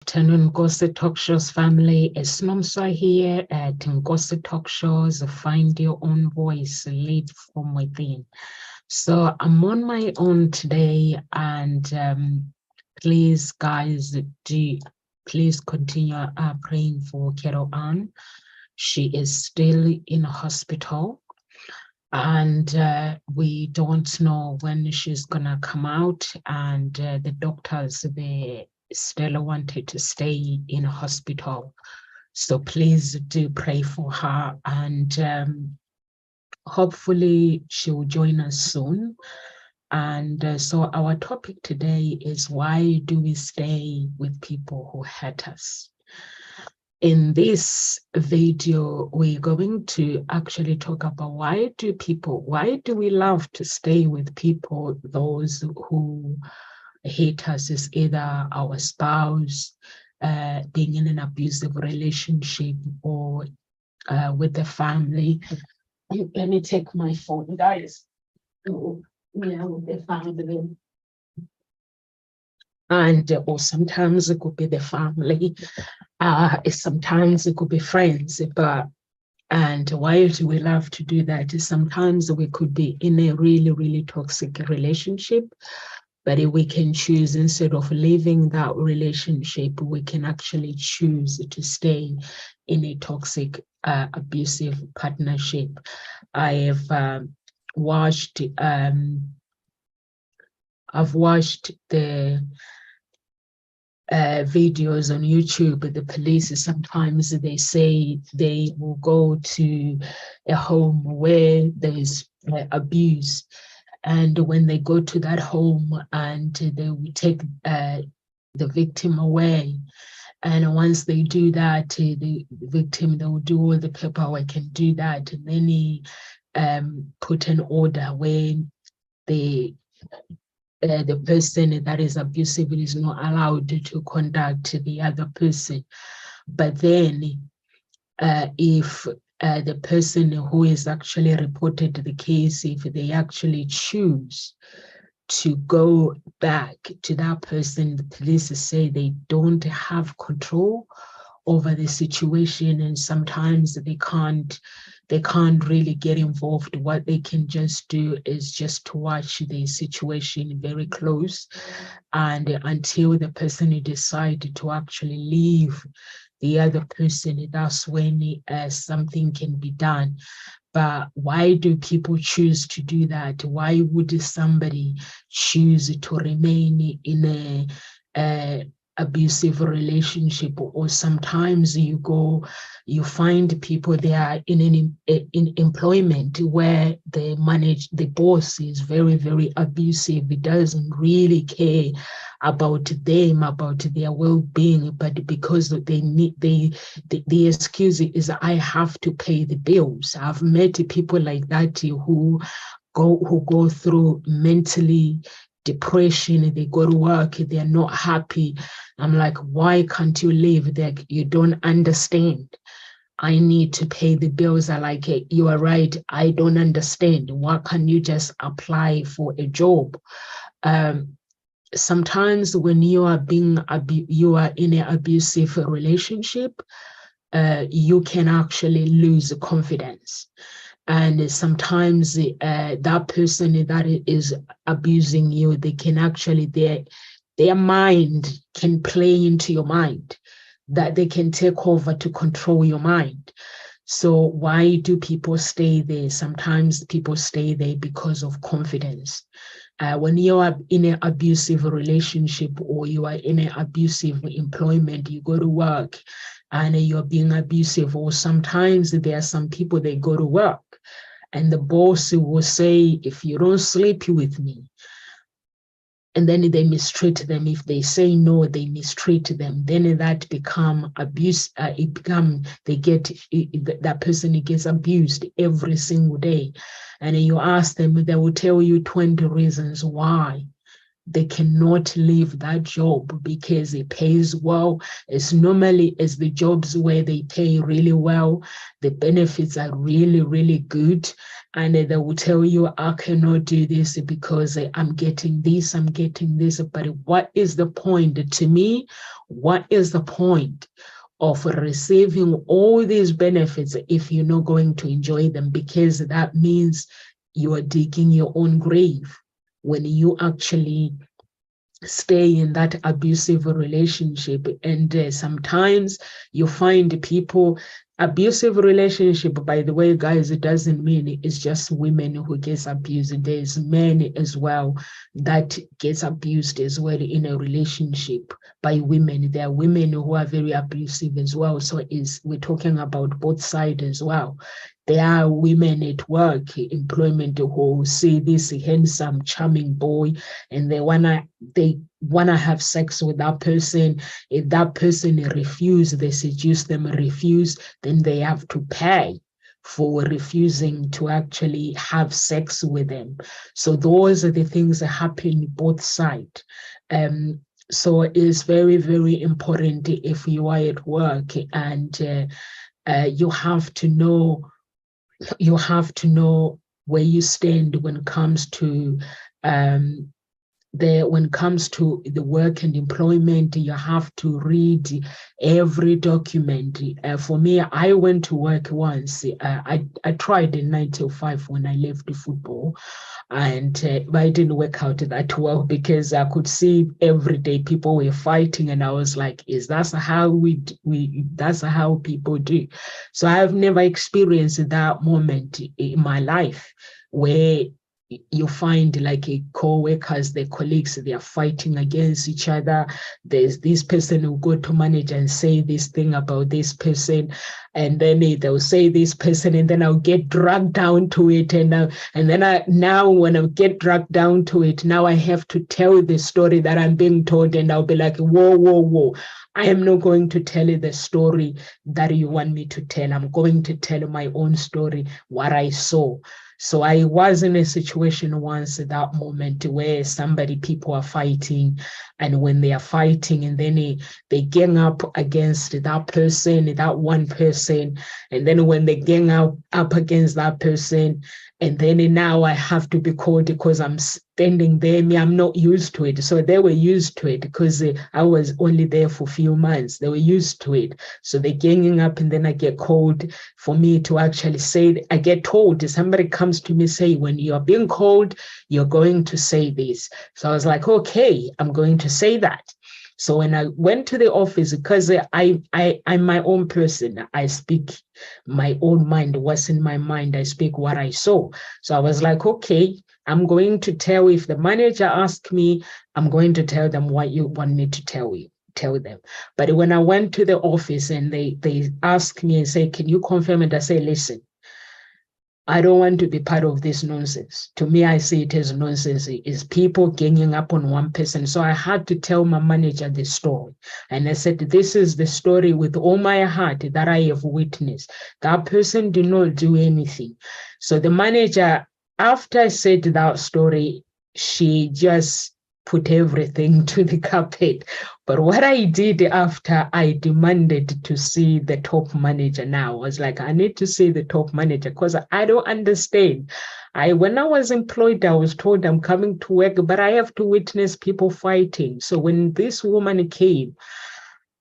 Afternoon, Ngozi Talk Shows family. It's Nomsa here at Ngozi Talk Shows. Find your own voice, lead from within. So I'm on my own today, and please, guys, please continue praying for Kero Ann. She is still in hospital, and we don't know when she's gonna come out. And the doctors, they still wanted to stay in a hospital. So please do pray for her, and hopefully she will join us soon. And so our topic today is, why do we stay with people who hurt us? In this video, we're going to actually talk about why do we love to stay with people, those who hate us, is either our spouse, being in an abusive relationship, or with the family. Let me take my phone, guys. Yeah, with the family. And or sometimes it could be the family, sometimes it could be friends, and why do we love to do that? Sometimes we could be in a really, really toxic relationship, but we can choose, instead of leaving that relationship, we can actually choose to stay in a toxic, abusive partnership. I have watched the videos on YouTube. The police, sometimes they say they will go to a home where there's abuse, and when they go to that home, and they will take the victim away, and once they do that, the victim, they will do all the paperwork and do that, and then he put an order where the person that is abusive is not allowed to contact the other person. But then if the person who is actually reported the case, if they actually choose to go back to that person, the police say they don't have control over the situation, and sometimes they can't really get involved. What they can just do is just to watch the situation very close, and until the person decide to actually leave the other person, that's when something can be done. But why do people choose to do that? Why would somebody choose to remain in a abusive relationship? Or sometimes you find people, they are in employment where the boss is very, very abusive. He doesn't really care about them, about their well-being, but because the excuse is, I have to pay the bills. I've met people like that who go through mentally depression. They go to work, they're not happy. I'm like, why can't you leave? You don't understand. I need to pay the bills. I like it. You are right. I don't understand. Why can't you just apply for a job? Sometimes when you are in an abusive relationship, you can actually lose confidence. And sometimes that person that is abusing you, they can actually, their mind can play into your mind, that they can take over to control your mind. So why do people stay there? Sometimes people stay there because of confidence. When you are in an abusive relationship, or you are in an abusive employment, you go to work and you're being abusive, or sometimes there are some people, they go to work and the boss will say, if you don't sleep with me, and then they mistreat them. If they say no, they mistreat them. Then that become abuse. That person gets abused every single day. And you ask them, they will tell you 20 reasons why they cannot leave that job because it pays well. It's normally as the jobs where they pay really well, the benefits are really, really good. And they will tell you, I cannot do this because I'm getting this, I'm getting this. But what is the point? To me, what is the point of receiving all these benefits if you're not going to enjoy them? Because that means you are digging your own grave when you actually stay in that abusive relationship. And sometimes you find people, abusive relationship, by the way, guys, it doesn't mean it's just women who gets abused. There's men as well that gets abused as well in a relationship by women. There are women who are very abusive as well. So we're talking about both sides as well. There are women at work, employment, who see this handsome, charming boy, and they wanna have sex with that person. If that person refuse, they seduce them, refuse, then they have to pay for refusing to actually have sex with them. So those are the things that happen both sides. So it's very, very important if you are at work, and you have to know where you stand when it comes to the work and employment. You have to read every document. For me, I went to work once. I tried in 9 to 5 when I left the football, and it didn't work out that well because I could see every day people were fighting, and I was like, "Is that how we that's how people do?" So I have never experienced that moment in my life where you find like co-workers, the colleagues, they are fighting against each other. There's this person who go to manager and say this thing about this person, and then they'll say this person, and then I'll get dragged down to it. And then now when I get dragged down to it, now I have to tell the story that I'm being told, and I'll be like, whoa, whoa, whoa. I am not going to tell you the story that you want me to tell. I'm going to tell my own story, what I saw. So I was in a situation once at that moment where people are fighting, and when they are fighting, and then they gang up against that person, that one person, and then when they gang up against that person, and then now I have to be called because I'm standing there. I'm not used to it. So they were used to it because I was only there for a few months. They were used to it. So they're ganging up, and then I get called for me to actually say, I get told, somebody comes to me, say, when you're being called, you're going to say this. So I was like, okay, I'm going to say that. So when I went to the office, because I'm my own person, I speak my own mind, what's in my mind, I speak what I saw. So I was like, okay, I'm going to tell, if the manager asks me, I'm going to tell them what you want me to tell them. But when I went to the office and they asked me and say, can you confirm it? I say, listen, I don't want to be part of this nonsense. To me, I see it as nonsense. It's people ganging up on one person. So I had to tell my manager the story. And I said, this is the story with all my heart that I have witnessed. That person did not do anything. So the manager, after I said that story, she just put everything to the carpet. But what I did after, I demanded to see the top manager now. I was like, I need to see the top manager because I don't understand. When I was employed, I was told I'm coming to work, but I have to witness people fighting. So when this woman came,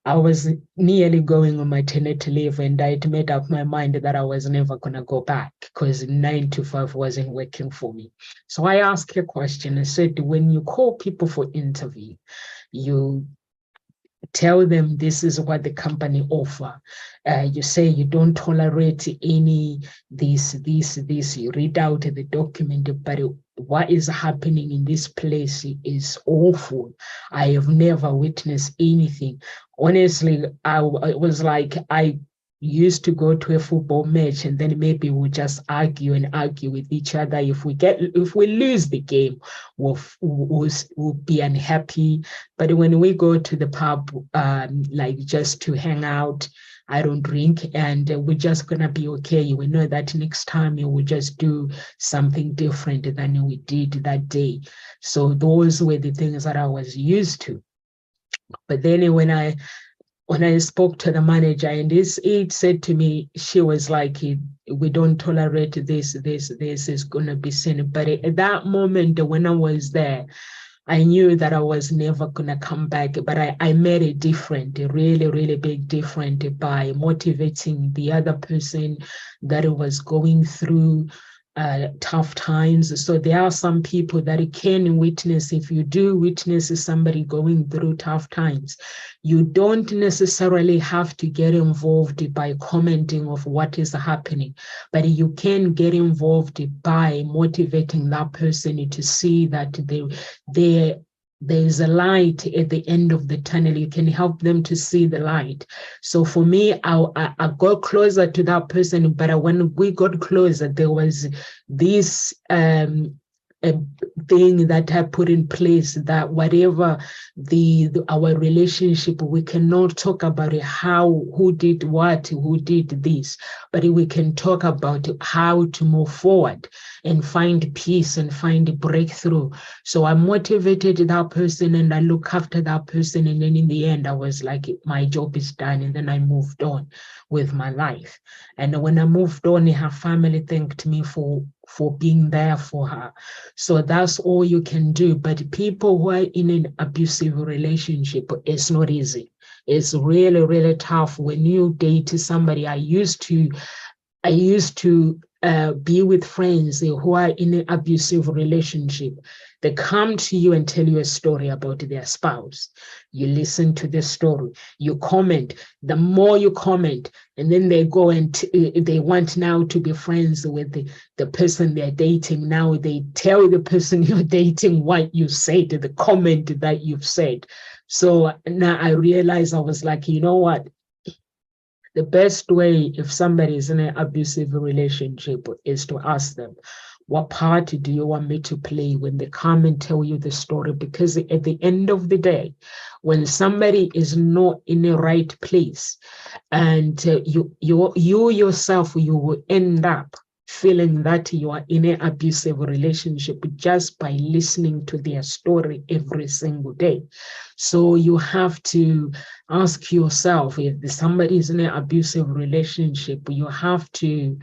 I was nearly going on maternity leave, and I'd made up my mind that I was never going to go back because 9 to 5 wasn't working for me. So I asked a question. I said, when you call people for interview, you tell them this is what the company offer. You say you don't tolerate any this. You read out the document, but what is happening in this place is awful. I have never witnessed anything. Honestly, I was like, used to go to a football match, and then maybe we'll just argue with each other. If we lose the game, we'll be unhappy. But when we go to the pub, like just to hang out, I don't drink, and we're just gonna be okay. We know that next time we will just do something different than we did that day. So those were the things that I was used to. But then when I spoke to the manager, and it said to me, she was like, we don't tolerate this is gonna be sin. But at that moment when I was there, I knew that I was never gonna come back. But I made a difference, a really, really big difference, by motivating the other person that was going through tough times. So there are some people that can witness. If you do witness somebody going through tough times, you don't necessarily have to get involved by commenting of what is happening, but you can get involved by motivating that person to see that there's a light at the end of the tunnel. You can help them to see the light. So for me, I got closer to that person, but when we got closer, there was this a thing that I put in place, that whatever our relationship, we cannot talk about it, who did what, who did this, but we can talk about how to move forward and find peace and find a breakthrough. So I motivated that person and I look after that person, and then in the end I was like, my job is done, and then I moved on with my life. And when I moved on, her family thanked me for being there for her. So that's all you can do. But people who are in an abusive relationship, it's not easy. It's really, really tough when you date somebody. I used to be with friends who are in an abusive relationship. They come to you and tell you a story about their spouse. You listen to the story, you comment. The more you comment, and then they go and they want now to be friends with the person they're dating. Now they tell the person you're dating what you said, the comment that you've said. So now I realized, I was like, you know what? The best way, if somebody is in an abusive relationship, is to ask them, what part do you want me to play when they come and tell you the story? Because at the end of the day, when somebody is not in the right place, and you yourself, you will end up feeling that you are in an abusive relationship just by listening to their story every single day. So you have to ask yourself, if somebody is in an abusive relationship, you have to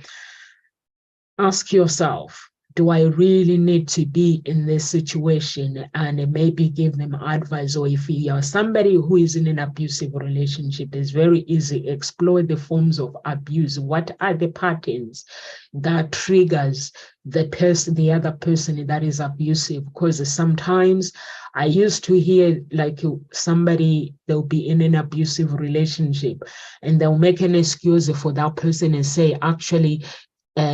ask yourself, do I really need to be in this situation? And maybe give them advice. Or if you are somebody who is in an abusive relationship, it's very easy. Explore the forms of abuse. What are the patterns that triggers the other person that is abusive? Because sometimes I used to hear like somebody, they'll be in an abusive relationship and they'll make an excuse for that person and say, actually,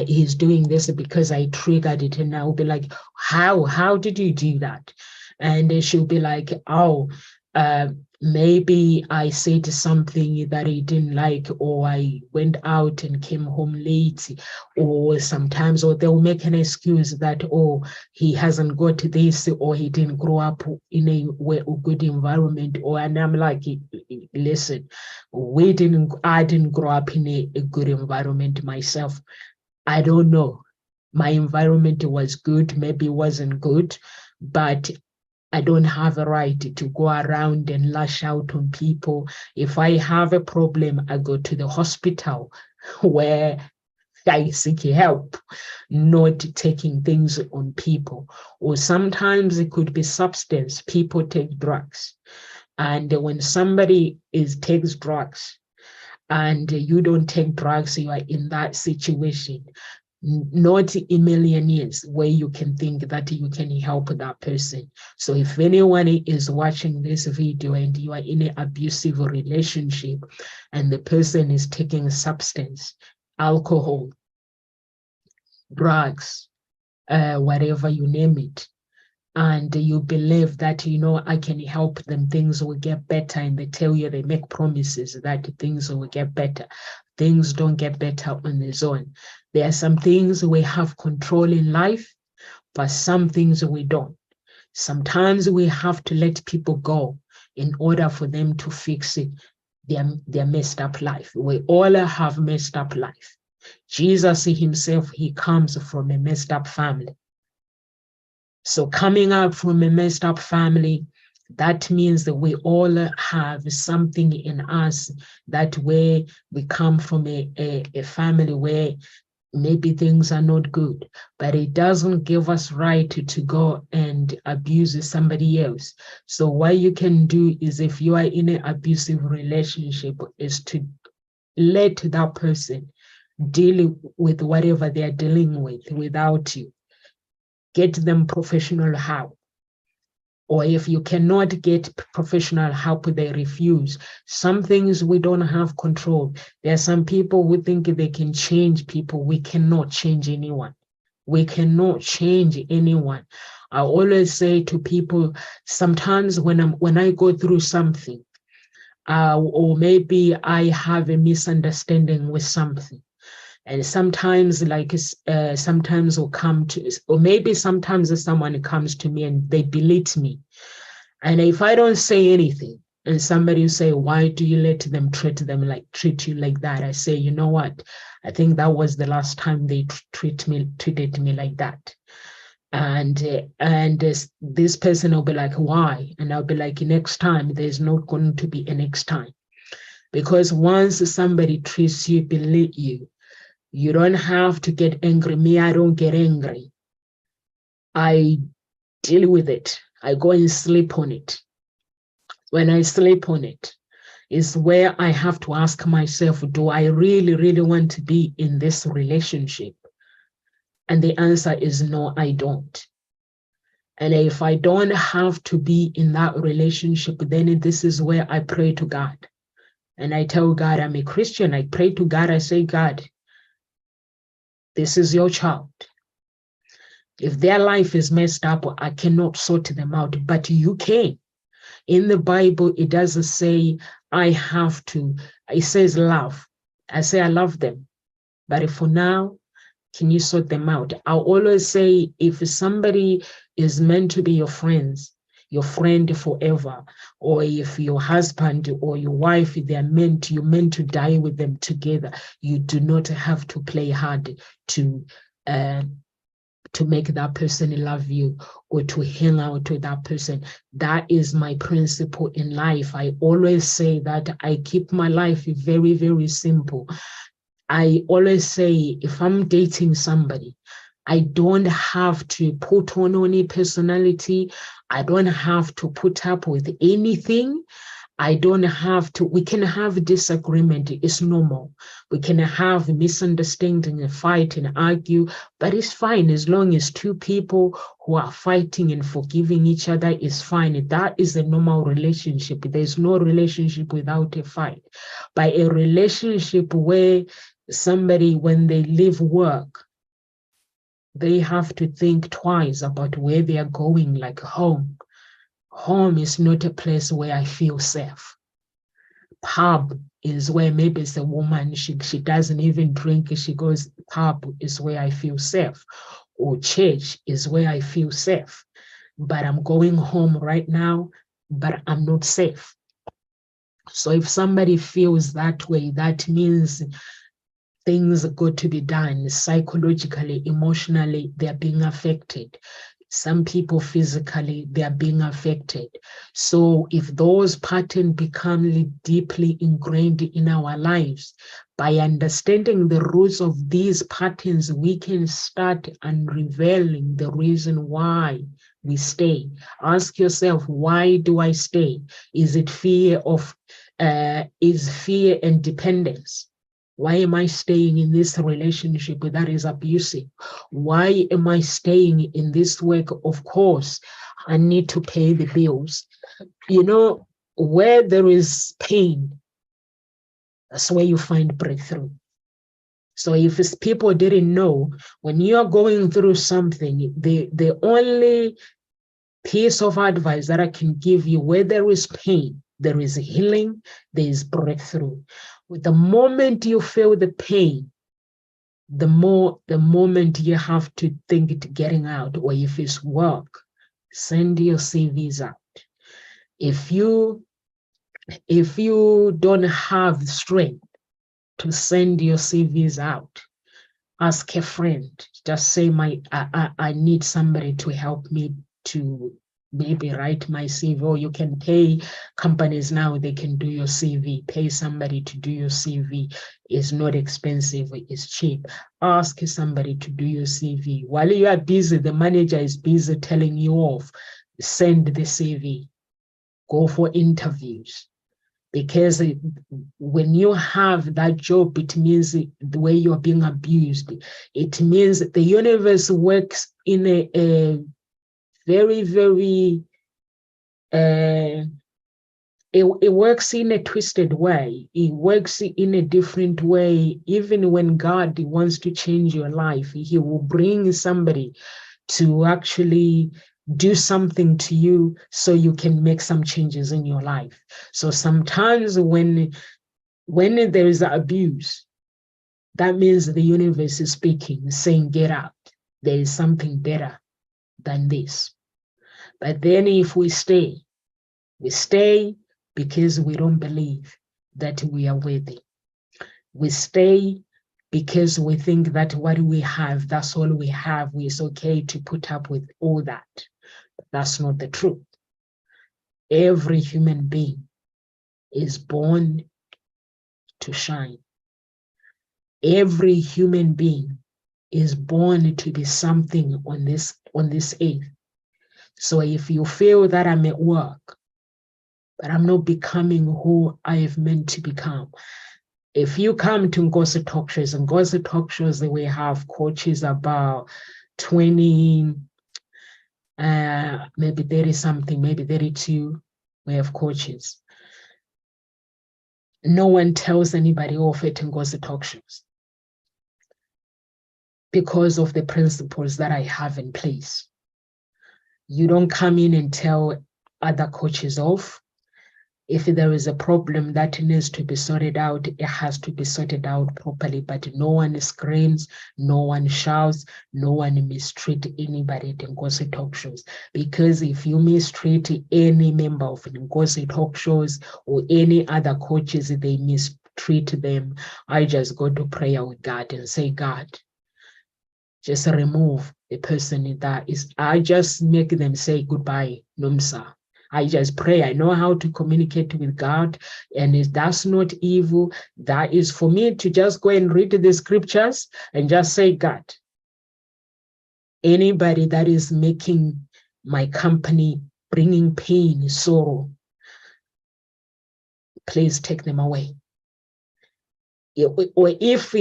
he's doing this because I triggered it. And I'll be like, how did you do that? And she'll be like, oh, maybe I said something that he didn't like, or I went out and came home late, or sometimes, or they'll make an excuse that, oh, he hasn't got this, or he didn't grow up in a good environment. And I'm like, listen, I didn't grow up in a good environment myself. I don't know. My environment was good, maybe it wasn't good, but I don't have a right to go around and lash out on people. If I have a problem, I go to the hospital where I seek help, not taking things on people. Or sometimes it could be substance. People take drugs. And when somebody takes drugs, and you don't take drugs, you are in that situation, not a million years where you can think that you can help that person. So if anyone is watching this video and you are in an abusive relationship and the person is taking substance, alcohol, drugs, whatever you name it, and you believe that, I can help them, things will get better, and they tell you, they make promises that things will get better, things don't get better on their own. There are some things we have control in life, but some things we don't. Sometimes we have to let people go in order for them to fix it, their messed up life. We all have messed up life. Jesus himself, he comes from a messed up family. So coming out from a messed up family, that means that we all have something in us that way we come from a family where maybe things are not good, but it doesn't give us right to go and abuse somebody else. So what you can do is, if you are in an abusive relationship, is to let that person deal with whatever they're dealing with without you. Get them professional help. Or if you cannot get professional help, they refuse. Some things we don't have control. There are some people who think they can change people. We cannot change anyone. We cannot change anyone. I always say to people, sometimes when I go through something, or maybe I have a misunderstanding with something, and sometimes sometimes will come to, or maybe sometimes someone comes to me and they belittle me, and if I don't say anything and somebody will say, why do you let them treat you like that? I say, you know what, I think that was the last time they treated me like that. And this person will be like, why? And I'll be like, next time there's not going to be a next time. Because once somebody treats you, belittle you, you don't have to get angry. Me, I don't get angry. I deal with it. I go and sleep on it. When I sleep on it, is where I have to ask myself, do I really, really want to be in this relationship? And the answer is no, I don't. And if I don't have to be in that relationship, then this is where I pray to God. And I tell God, I'm a Christian. I pray to God. I say, God, this is your child. If their life is messed up, I cannot sort them out, but you can. In the Bible, it doesn't say I have to. It says love. I say I love them. But for now, can you sort them out? I always say, if somebody is meant to be your friend forever, or if your husband or your wife, you're meant to die with them together, you do not have to play hard to make that person love you or to hang out with that person. That is my principle in life. I always say that I keep my life very, very simple. I always say, if I'm dating somebody, I don't have to put on any personality. I don't have to put up with anything. I don't have to. We can have disagreement. It's normal. We can have misunderstanding and fight and argue, but it's fine as long as two people who are fighting and forgiving each other is fine. That is a normal relationship. There's no relationship without a fight. But a relationship where somebody, when they leave work, they have to think twice about where they are going, like home. Home is not a place where I feel safe. Pub is where maybe it's a woman, she doesn't even drink, she goes, pub is where I feel safe. Or church is where I feel safe. But I'm going home right now, but I'm not safe. So if somebody feels that way, that means things got to be done psychologically, emotionally, they're being affected. Some people physically, they are being affected. So if those patterns become deeply ingrained in our lives, by understanding the roots of these patterns, we can start unraveling the reason why we stay. Ask yourself, why do I stay? Is it fear and dependence? Why am I staying in this relationship that is abusive? Why am I staying in this work? Of course, I need to pay the bills. You know, where there is pain, that's where you find breakthrough. So if people didn't know, when you're going through something, the only piece of advice that I can give you, where there is pain, there is healing, there is breakthrough. The moment you feel the pain, the moment you have to think it getting out, or if it's work, send your CVs out. If you don't have strength to send your CVs out, ask a friend. Just say, I need somebody to help me to maybe write my CV, or you can pay companies now, they can do your CV. Pay somebody to do your CV. It's not expensive, it's cheap. Ask somebody to do your CV. While you are busy, the manager is busy telling you off, send the CV. Go for interviews. Because when you have that job, it means the way you're being abused. It means the universe works in a very, very, it works in a twisted way. It works in a different way. Even when God wants to change your life, he will bring somebody to actually do something to you so you can make some changes in your life. So sometimes when there is abuse, that means the universe is speaking, saying, get out. There is something better than this. But then if we stay because we don't believe that we are worthy. We stay because we think that what we have, that's all we have. It's okay to put up with all that. That's not the truth. Every human being is born to shine. Every human being is born to be something on this earth. So if you feel that I'm at work, but I'm not becoming who I have meant to become, if you come to Ngozi Talk Shows, and Ngozi Talk Shows, we have coaches about 20, maybe 30 something, maybe 32, we have coaches. No one tells anybody off at Ngozi Talk Shows because of the principles that I have in place. You don't come in and tell other coaches off. If there is a problem that needs to be sorted out, it has to be sorted out properly, but no one screams, no one shouts, no one mistreat anybody at Ngozi Talk Shows. Because if you mistreat any member of Ngozi Talk Shows or any other coaches, they mistreat them, I just go to prayer with God and say, God, just remove the person that is, I just make them say goodbye, Nomsa. I just pray. I know how to communicate with God, and that's not evil. That is for me to just go and read the scriptures and just say, God, anybody that is making my company, bringing pain, sorrow, please take them away. Or if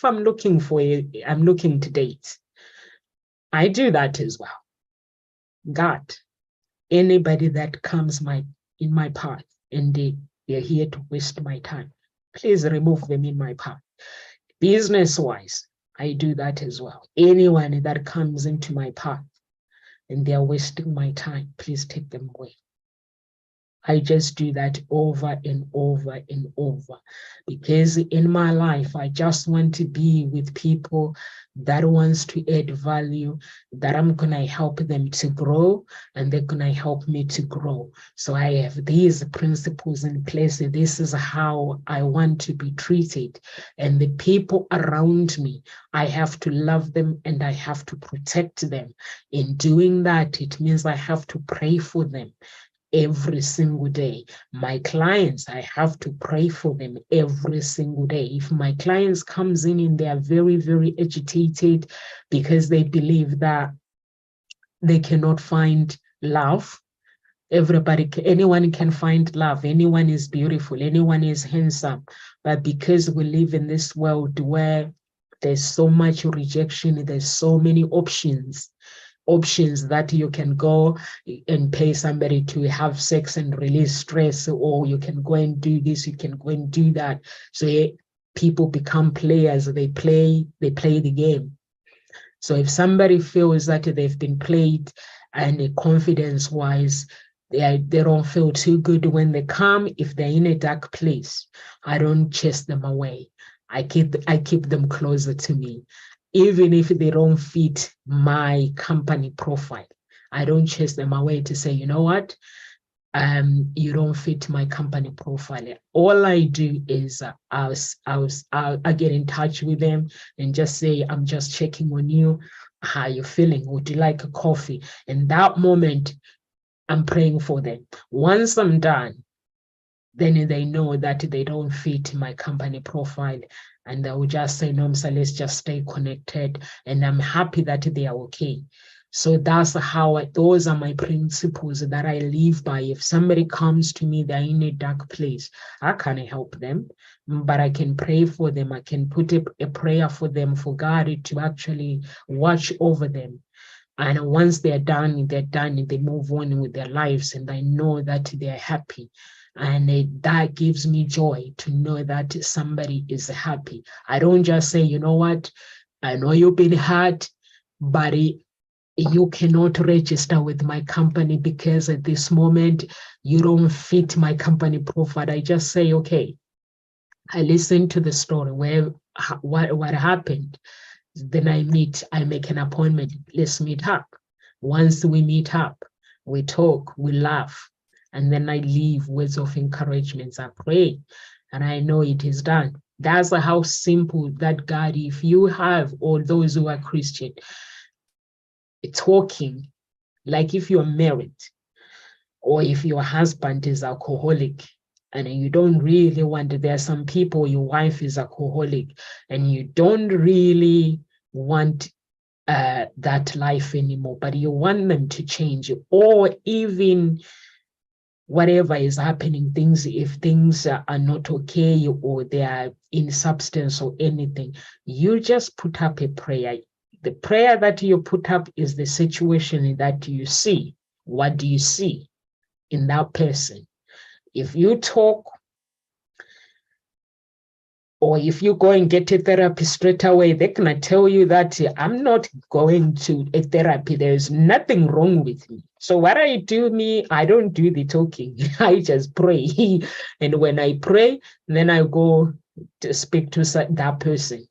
I'm looking for I'm looking to date, I do that as well. God, anybody that comes in my path and they're here to waste my time, please remove them in my path. Business-wise, I do that as well. Anyone that comes into my path and they're wasting my time, please take them away. I just do that over and over and over, because in my life, I just want to be with people that wants to add value, that I'm going to help them to grow, and they're going to help me to grow. So I have these principles in place. This is how I want to be treated. And the people around me, I have to love them and I have to protect them. In doing that, it means I have to pray for them every single day. My clients, I have to pray for them every single day. If my clients comes in and they are very, very agitated because they believe that they cannot find love, anyone can find love. Anyone is beautiful. Anyone is handsome. But because we live in this world where there's so much rejection, there's so many options that you can go and pay somebody to have sex and release stress, or you can go and do this, you can go and do that. So people become players. They play the game. So if somebody feels that they've been played, and confidence-wise, they don't feel too good when they come. If they're in a dark place, I don't chase them away. I keep them closer to me, even if they don't fit my company profile. I don't chase them away to say, you know what, you don't fit my company profile. All I do is I get in touch with them and just say, I'm just checking on you. How you feeling? Would you like a coffee? In that moment, I'm praying for them. Once I'm done, then they know that they don't fit my company profile. And I will just say, no, so let's just stay connected. And I'm happy that they are okay. So that's how those are my principles that I live by. If somebody comes to me, they're in a dark place, I can't help them, but I can pray for them. I can put a prayer for them, for God to actually watch over them. And once they're done, they move on with their lives, and I know that they're happy. And that gives me joy to know that somebody is happy. I don't just say, you know what, I know you've been hurt, but you cannot register with my company because at this moment you don't fit my company profile. I just say, okay, I listen to the story where what happened. Then I make an appointment. Let's meet up. Once we meet up, we talk, we laugh, and then I leave words of encouragement. I pray, and I know it is done. That's how simple that God, if you have, all those who are Christian, talking, like if you're married or if your husband is alcoholic and you don't really want, there are some people, your wife is alcoholic and you don't really want that life anymore, but you want them to change, or even whatever is happening, if things are not okay or they are in substance or anything, you just put up a prayer. The prayer that you put up is the situation that you see. What do you see in that person? If you talk, or if you go and get a therapy straight away, they're going to tell you that I'm not going to a therapy. There's nothing wrong with me. So what I do, I don't do the talking. I just pray. And when I pray, then I go to speak to that person.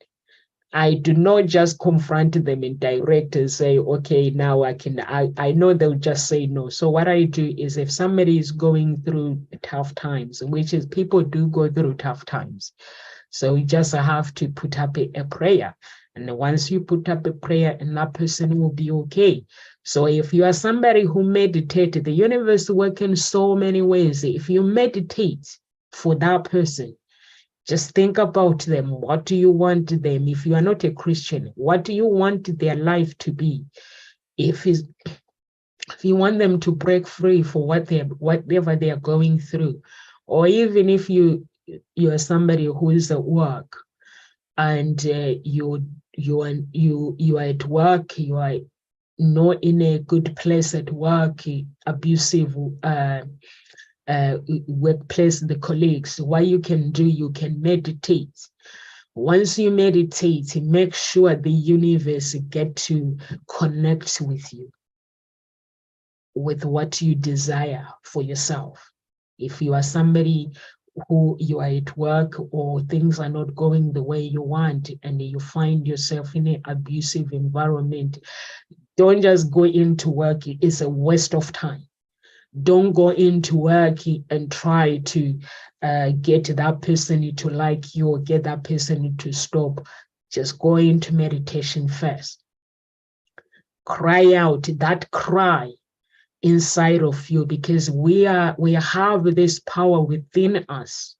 I do not just confront them in direct and say, okay, now I know they'll just say no. So what I do is, if somebody is going through tough times, which is people do go through tough times, so you just have to put up a prayer. And once you put up a prayer, and that person will be okay. So if you are somebody who meditates, the universe works in so many ways. If you meditate for that person, just think about them. What do you want them? If you are not a Christian, what do you want their life to be? If you want them to break free for whatever they are going through, or even if you are somebody who is at work and you are at work, you are not in a good place at work, abusive workplace, the colleagues, what you can do, you can meditate. Once you meditate, make sure the universe get to connect with you, with what you desire for yourself. If you are somebody who you are at work or things are not going the way you want and you find yourself in an abusive environment, don't just go into work. It's a waste of time. Don't go into work and try to get that person to like you or get that person to stop. Just go into meditation first. Cry out that cry inside of you, because we have this power within us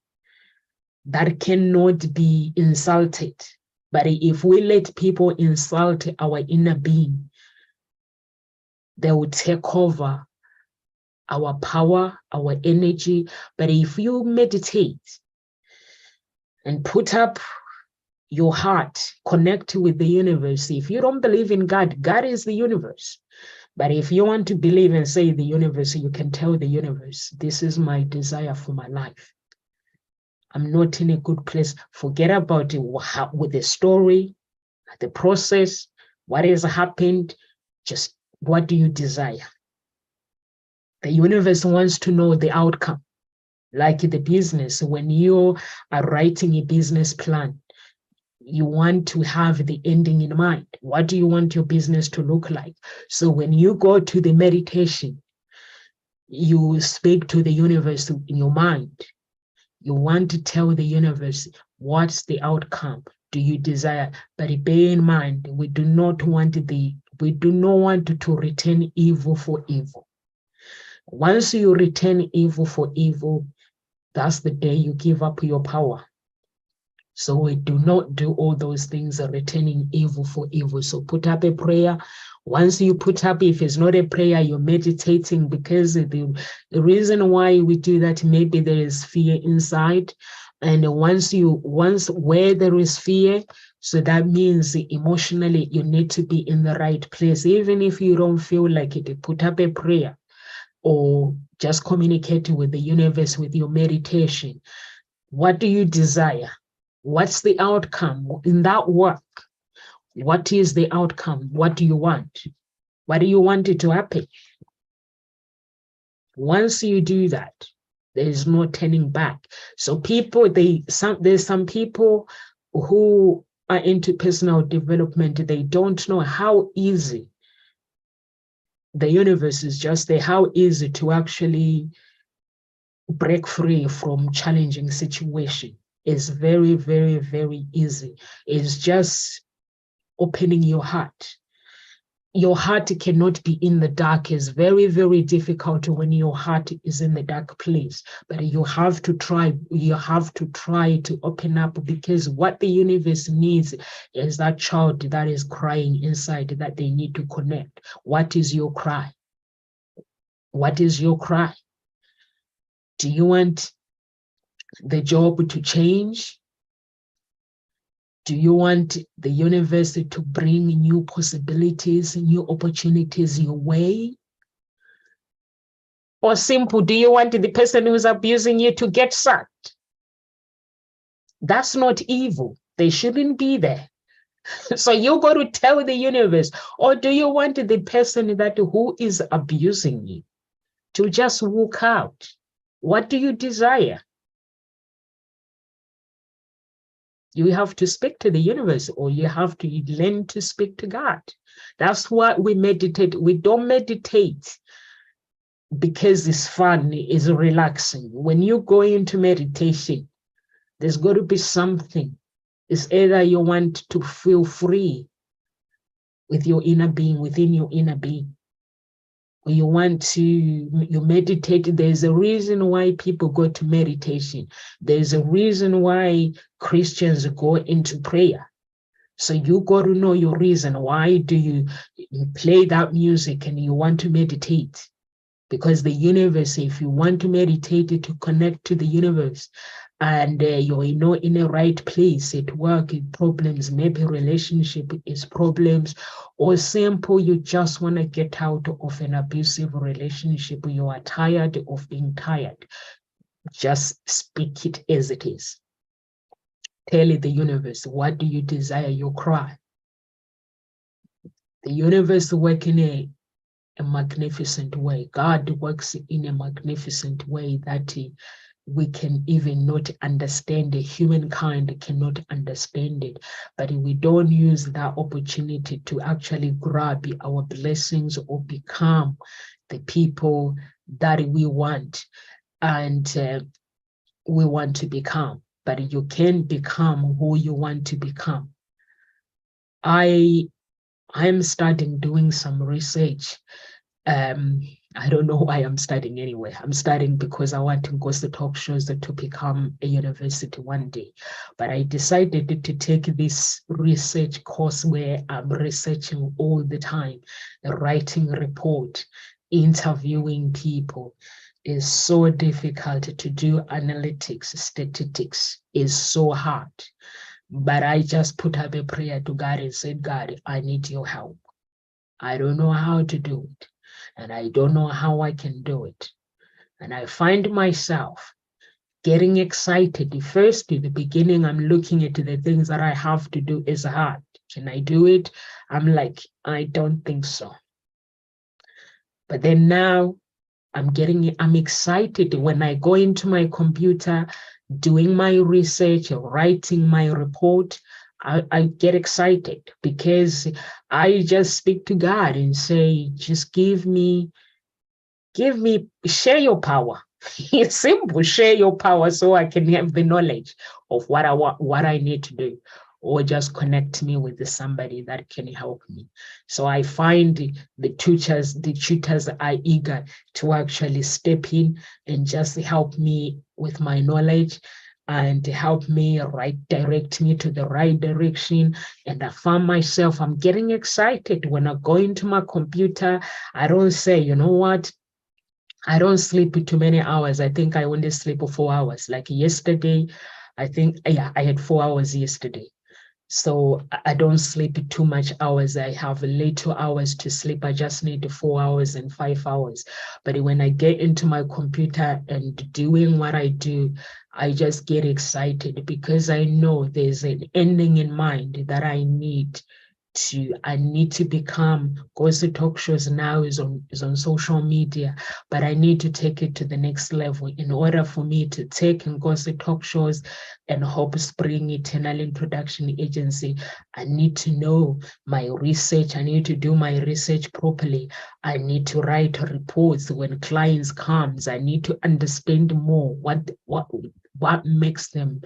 that cannot be insulted. But if we let people insult our inner being, they will take over our power, our energy. But if you meditate and put up your heart, connect with the universe. If you don't believe in God, God is the universe. But if you want to believe and say the universe, you can tell the universe, this is my desire for my life. I'm not in a good place. Forget about it with the story, the process, what has happened. Just What do you desire? The universe wants to know the outcome. Like the business, when you are writing a business plan, you want to have the ending in mind. What do you want your business to look like? So when you go to the meditation, you speak to the universe in your mind. You want to tell the universe what's the outcome do you desire. But bear in mind, we do not want to return evil for evil. Once you return evil for evil, that's the day you give up your power. So we do not do all those things, returning evil for evil. So put up a prayer. Once you put up, if it's not a prayer, you're meditating, because the reason why we do that, maybe there is fear inside. And once where there is fear, so that means emotionally you need to be in the right place. Even if you don't feel like it, put up a prayer or just communicate with the universe with your meditation. What do you desire? What's the outcome in that work? What is the outcome? What do you want? What do you want it to happen? Once you do that, there is no turning back. So there's some people who are into personal development, they don't know how easy the universe is just there, how easy to actually break free from challenging situation. Is very, very, very easy. It's just opening your heart. Your heart cannot be in the dark. It's very, very difficult when your heart is in the dark place. But you have to try. You have to try to open up, because what the universe needs is that child that is crying inside, that they need to connect. What is your cry? What is your cry? Do you want the job to change? Do you want the universe to bring new possibilities, new opportunities your way? Or simple, do you want the person who's abusing you to get sacked? That's not evil. They shouldn't be there. So you got to tell the universe. Or do you want the person who is abusing you to just walk out? What do you desire? You have to speak to the universe, or you have to learn to speak to God. That's what we meditate. We don't meditate because it's fun, it's relaxing. When you go into meditation, there's got to be something. It's either you want to feel free with your inner being, within your inner being, or you meditate. There's a reason why people go to meditation. There's a reason why Christians go into prayer. So you got to know your reason. Why do you play that music and you want to meditate? Because the universe, if you want to meditate, to connect to the universe, and you're in a right place at work, problems, maybe relationship is problems, or simple, you just want to get out of an abusive relationship, you are tired of being tired, just speak it as it is. Tell the universe, what do you desire? Your cry. The universe works in a magnificent way. God works in a magnificent way that we can even not understand. Humankind cannot understand it, but we don't use that opportunity to actually grab our blessings or become the people that we want and we want to become. But you can become who you want to become. I'm starting doing some research. I don't know why I'm studying anyway. I'm studying because I want to go to talk shows to become a university one day. But I decided to take this research course where I'm researching all the time, writing report, interviewing people. Is so difficult to do. Analytics, statistics is so hard. But I just put up a prayer to God and said, God, I need your help. I don't know how to do it. And I don't know how I can do it. And I find myself getting excited. First, in the beginning, I'm looking at the things that I have to do is hard. Can I do it? I'm like, I don't think so. But then now I'm excited when I go into my computer, doing my research, writing my report. I get excited because I just speak to God and say, just share your power. It's simple, share your power so I can have the knowledge of what I want, what I need to do, or just connect me with somebody that can help me. So I find the tutors are eager to actually step in and just help me with my knowledge and help me direct me to the right direction. And I found myself, I'm getting excited when I go into my computer. I don't say, you know what, I don't sleep too many hours. I think I only sleep for 4 hours. Like yesterday, I think, yeah, I had 4 hours yesterday. So I don't sleep too much hours. I have little hours to sleep. I just need 4 hours and 5 hours. But when I get into my computer and doing what I do, I just get excited because I know there's an ending in mind that I need to become. Gossip Talk Shows now is on social media, but I need to take it to the next level. In order for me to take and Gossip Talk Shows and Hope Spring Eternal Introduction Agency, I need to know my research. I need to do my research properly. I need to write reports when clients comes. I need to understand more what makes them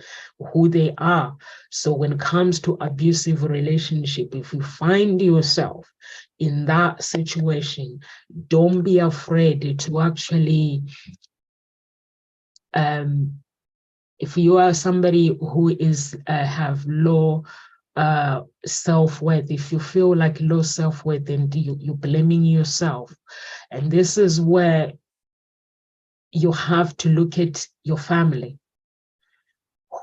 who they are. So when it comes to abusive relationship, if you find yourself in that situation, don't be afraid to actually, if you are somebody who is have low self-worth, if you feel like low self-worth, then you're blaming yourself. And this is where you have to look at your family.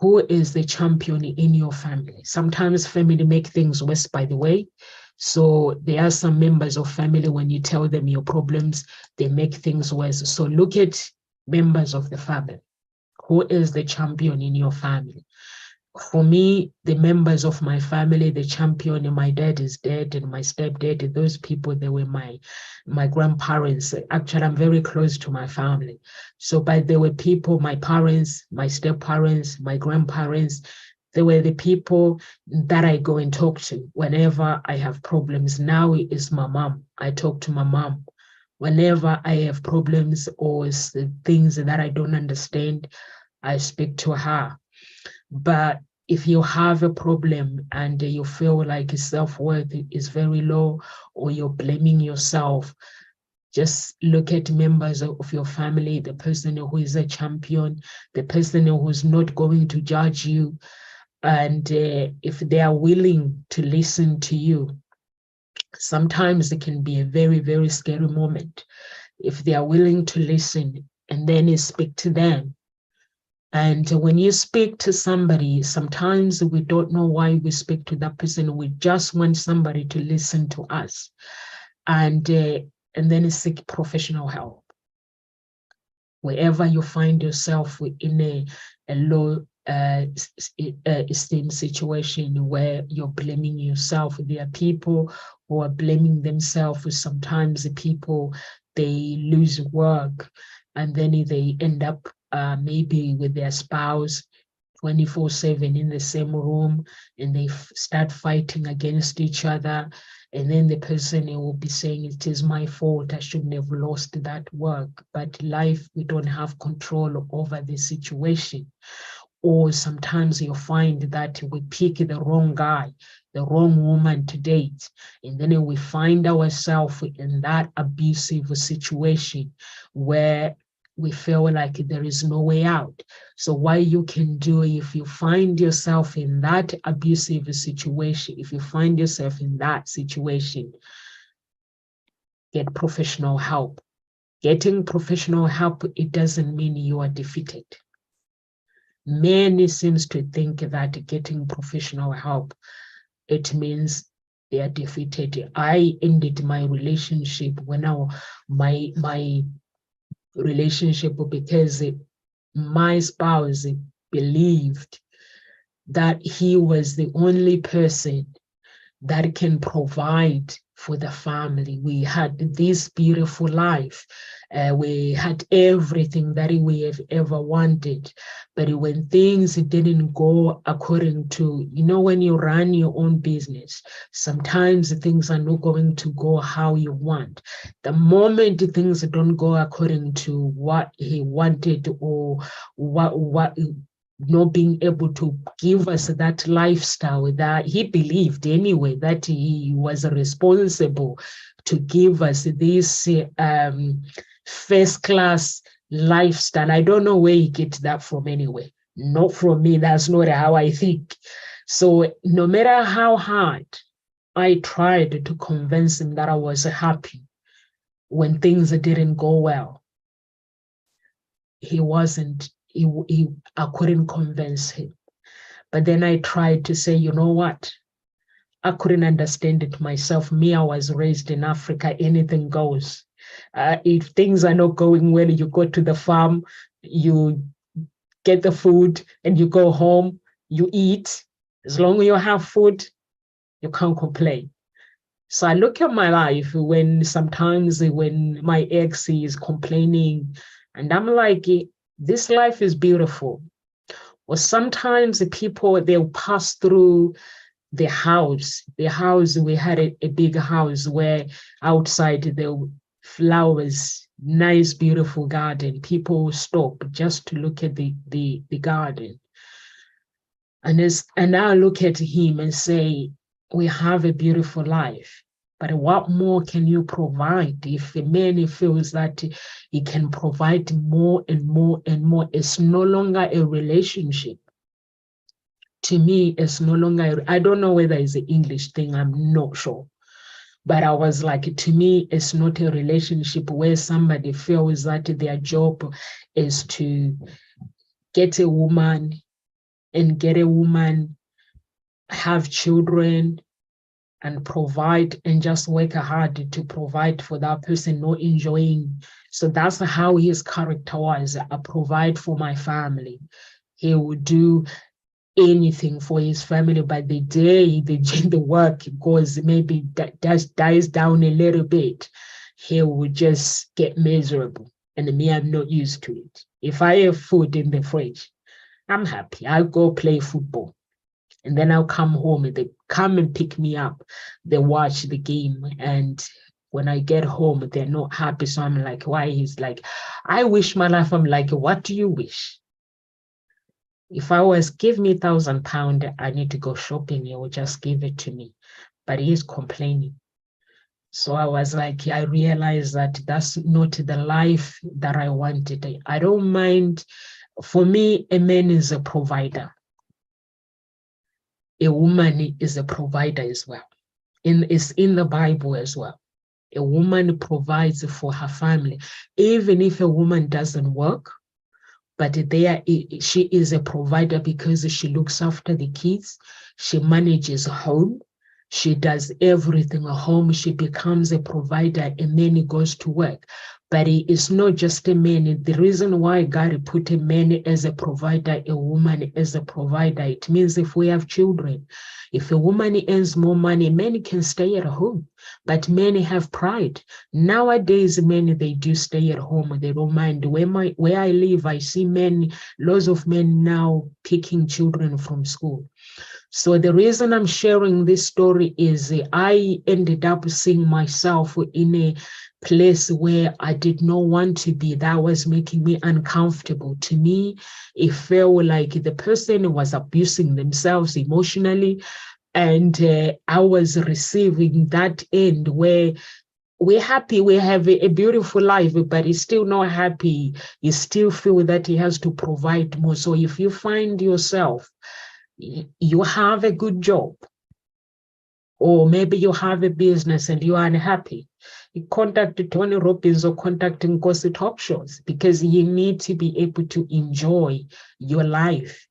Who is the champion in your family? Sometimes family make things worse, by the way. So there are some members of family, when you tell them your problems, they make things worse. So look at members of the family. Who is the champion in your family? For me, the members of my family, the champion, and my dad is dead, and my stepdad, those people, they were my grandparents. Actually, I'm very close to my family. So, but there were people, my parents, my step-parents, my grandparents, they were the people that I go and talk to whenever I have problems. Now it's my mom. I talk to my mom. Whenever I have problems or things that I don't understand, I speak to her. But if you have a problem and you feel like self-worth is very low, or you're blaming yourself, just look at members of your family, the person who is a champion, the person who's not going to judge you. And if they are willing to listen to you, sometimes it can be a very, very scary moment. If they are willing to listen, and then you speak to them. And when you speak to somebody, sometimes we don't know why we speak to that person. We just want somebody to listen to us, and then seek professional help. Wherever you find yourself in a low esteem situation where you're blaming yourself, there are people who are blaming themselves. Sometimes the people, they lose work, and then they end up maybe with their spouse 24/7 in the same room, and they start fighting against each other. And then the person will be saying, it is my fault, I shouldn't have lost that work. But life, we don't have control over the situation. Or sometimes you find that we pick the wrong guy, the wrong woman to date, and then we find ourselves in that abusive situation where we feel like there is no way out. So what you can do, if you find yourself in that abusive situation, if you find yourself in that situation, get professional help. Getting professional help, it doesn't mean you are defeated. Many seems to think that getting professional help, it means they are defeated. I ended my relationship my relationship because my spouse believed that he was the only person that can provide for the family. We had this beautiful life. We had everything that we have ever wanted. But when things didn't go according to, when you run your own business, sometimes things are not going to go how you want. The moment things don't go according to what he wanted, or what not being able to give us that lifestyle that he believed anyway, that he was responsible to give us this first class lifestyle. I don't know where he gets that from anyway. Not from me. That's not how I think. So no matter how hard I tried to convince him that I was happy when things didn't go well, he wasn't. I couldn't convince him. But then I tried to say, you know what? I couldn't understand it myself. Me, I was raised in Africa, anything goes. If things are not going well, you go to the farm, you get the food, and you go home, you eat. As long as you have food, you can't complain. So I look at my life sometimes when my ex is complaining, and I'm like, this life is beautiful. Or sometimes the people, they'll pass through the house. We had a big house where outside there were flowers, nice, beautiful garden. People stop just to look at the garden. And I look at him and say, we have a beautiful life. But what more can you provide? If a man feels that he can provide more and more and more, it's no longer a relationship. To me, it's no longer, I don't know whether it's an English thing, I'm not sure. But I was like, to me, it's not a relationship where somebody feels that their job is to get a woman, have children, and provide, and just work hard to provide for that person, not enjoying. So that's how his character was. I provide for my family. He would do anything for his family, but the day the work goes, maybe that dies down a little bit, he would just get miserable. And me, I'm not used to it. If I have food in the fridge, I'm happy. I'll go play football. And then I'll come home and they come and pick me up. They watch the game. And when I get home, they're not happy. So I'm like, why? He's like, I wish my life. I'm like, what do you wish? If I was, give me £1,000, I need to go shopping, he would just give it to me. But he's complaining. So I was like, I realized that that's not the life that I wanted. I don't mind. For me, a man is a provider. A woman is a provider as well. It's in the Bible as well. A woman provides for her family. Even if a woman doesn't work, but she is a provider because she looks after the kids, she manages home, she does everything at home, she becomes a provider, and then goes to work. But it's not just a man. The reason why God put a man as a provider, a woman as a provider, it means if we have children, if a woman earns more money, men can stay at home. But men have pride. Nowadays, men, they do stay at home. They don't mind. Where I live, I see lots of men now picking children from school. So the reason I'm sharing this story is I ended up seeing myself in a place where I did not want to be. That was making me uncomfortable. To me, it felt like the person was abusing themselves emotionally. And I was receiving that end where we're happy, we have a beautiful life, but he's still not happy. You still feel that he has to provide more. So if you find yourself, you have a good job, or maybe you have a business and you are unhappy, you contact Tony Robbins or contact Nkosi Talk Shows, because you need to be able to enjoy your life.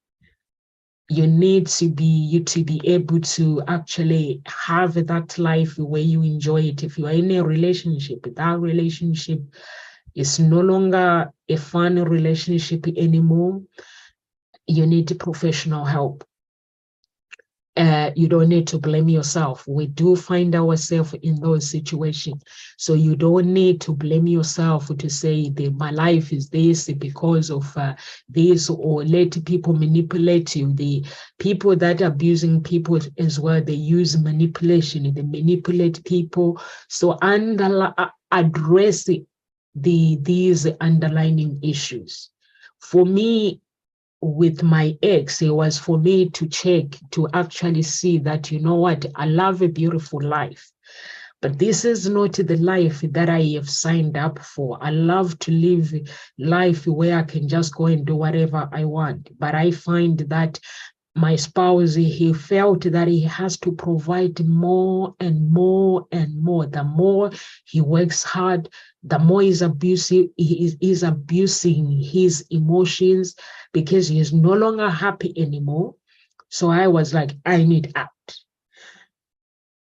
You need to be able to actually have that life where you enjoy it. If you are in a relationship, that relationship is no longer a fun relationship anymore. You need professional help. You don't need to blame yourself. We do find ourselves in those situations. So you don't need to blame yourself to say that my life is this because of this, or let people manipulate you. The people that are abusing people as well, they use manipulation, they manipulate people. So address these underlying issues. For me, with my ex, it was for me to check, to actually see that, you know what, I love a beautiful life, but this is not the life that I have signed up for. I love to live life where I can just go and do whatever I want. But I find that my spouse, he felt that he has to provide more and more and more. The more he works hard, the more he's abusing his emotions, because he is no longer happy anymore. So I was like, I need out.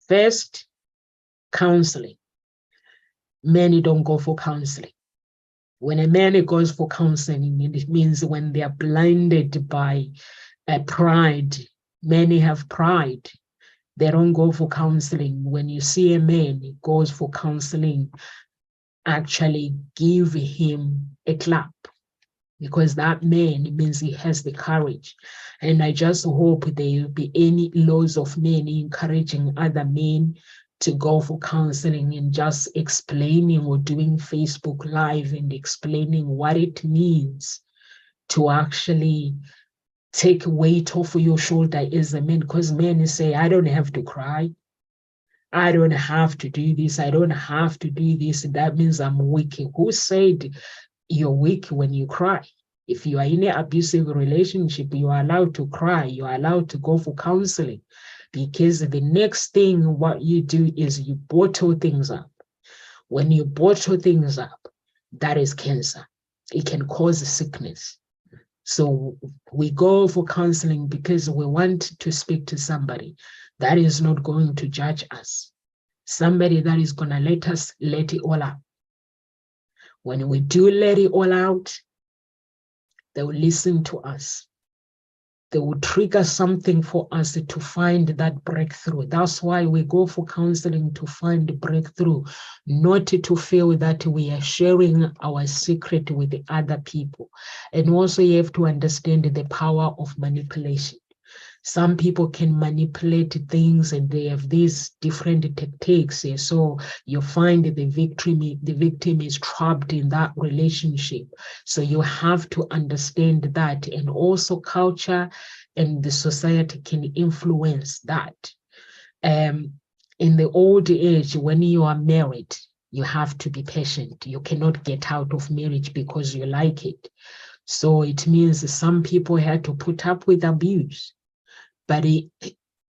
First, counseling. Many don't go for counseling. When a man goes for counseling, it means when they are blinded by pride. Many have pride. They don't go for counseling. When you see a man who goes for counseling, actually give him a clap, because that man means he has the courage. And I just hope there will be any laws of men encouraging other men to go for counseling and just explaining or doing Facebook Live and explaining what it means to actually take weight off your shoulder as a man. Because men say, I don't have to cry. I don't have to do this. I don't have to do this. That means I'm weak. Who said you're weak when you cry? If you are in an abusive relationship, you are allowed to cry. You are allowed to go for counseling, because the next thing what you do is you bottle things up. When you bottle things up, that is cancer. It can cause sickness. So we go for counseling because we want to speak to somebody that is not going to judge us, somebody that is going to let us let it all out. When we do let it all out, they will listen to us. They will trigger something for us to find that breakthrough. That's why we go for counseling, to find the breakthrough, not to feel that we are sharing our secret with the other people. And also you have to understand the power of manipulation. Some people can manipulate things and they have these different techniques. So you find the victim is trapped in that relationship. So you have to understand that. And also culture and the society can influence that. In the old age, when you are married, you have to be patient. You cannot get out of marriage because you like it. So it means some people had to put up with abuse. But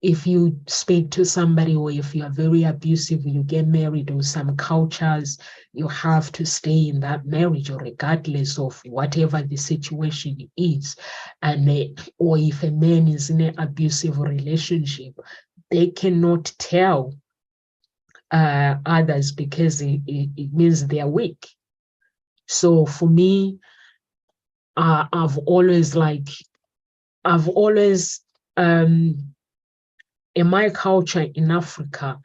if you speak to somebody, or if you are very abusive, you get married, or some cultures, you have to stay in that marriage, or regardless of whatever the situation is. And or if a man is in an abusive relationship, they cannot tell others, because it means they are weak. So for me, I've always in my culture in Africa,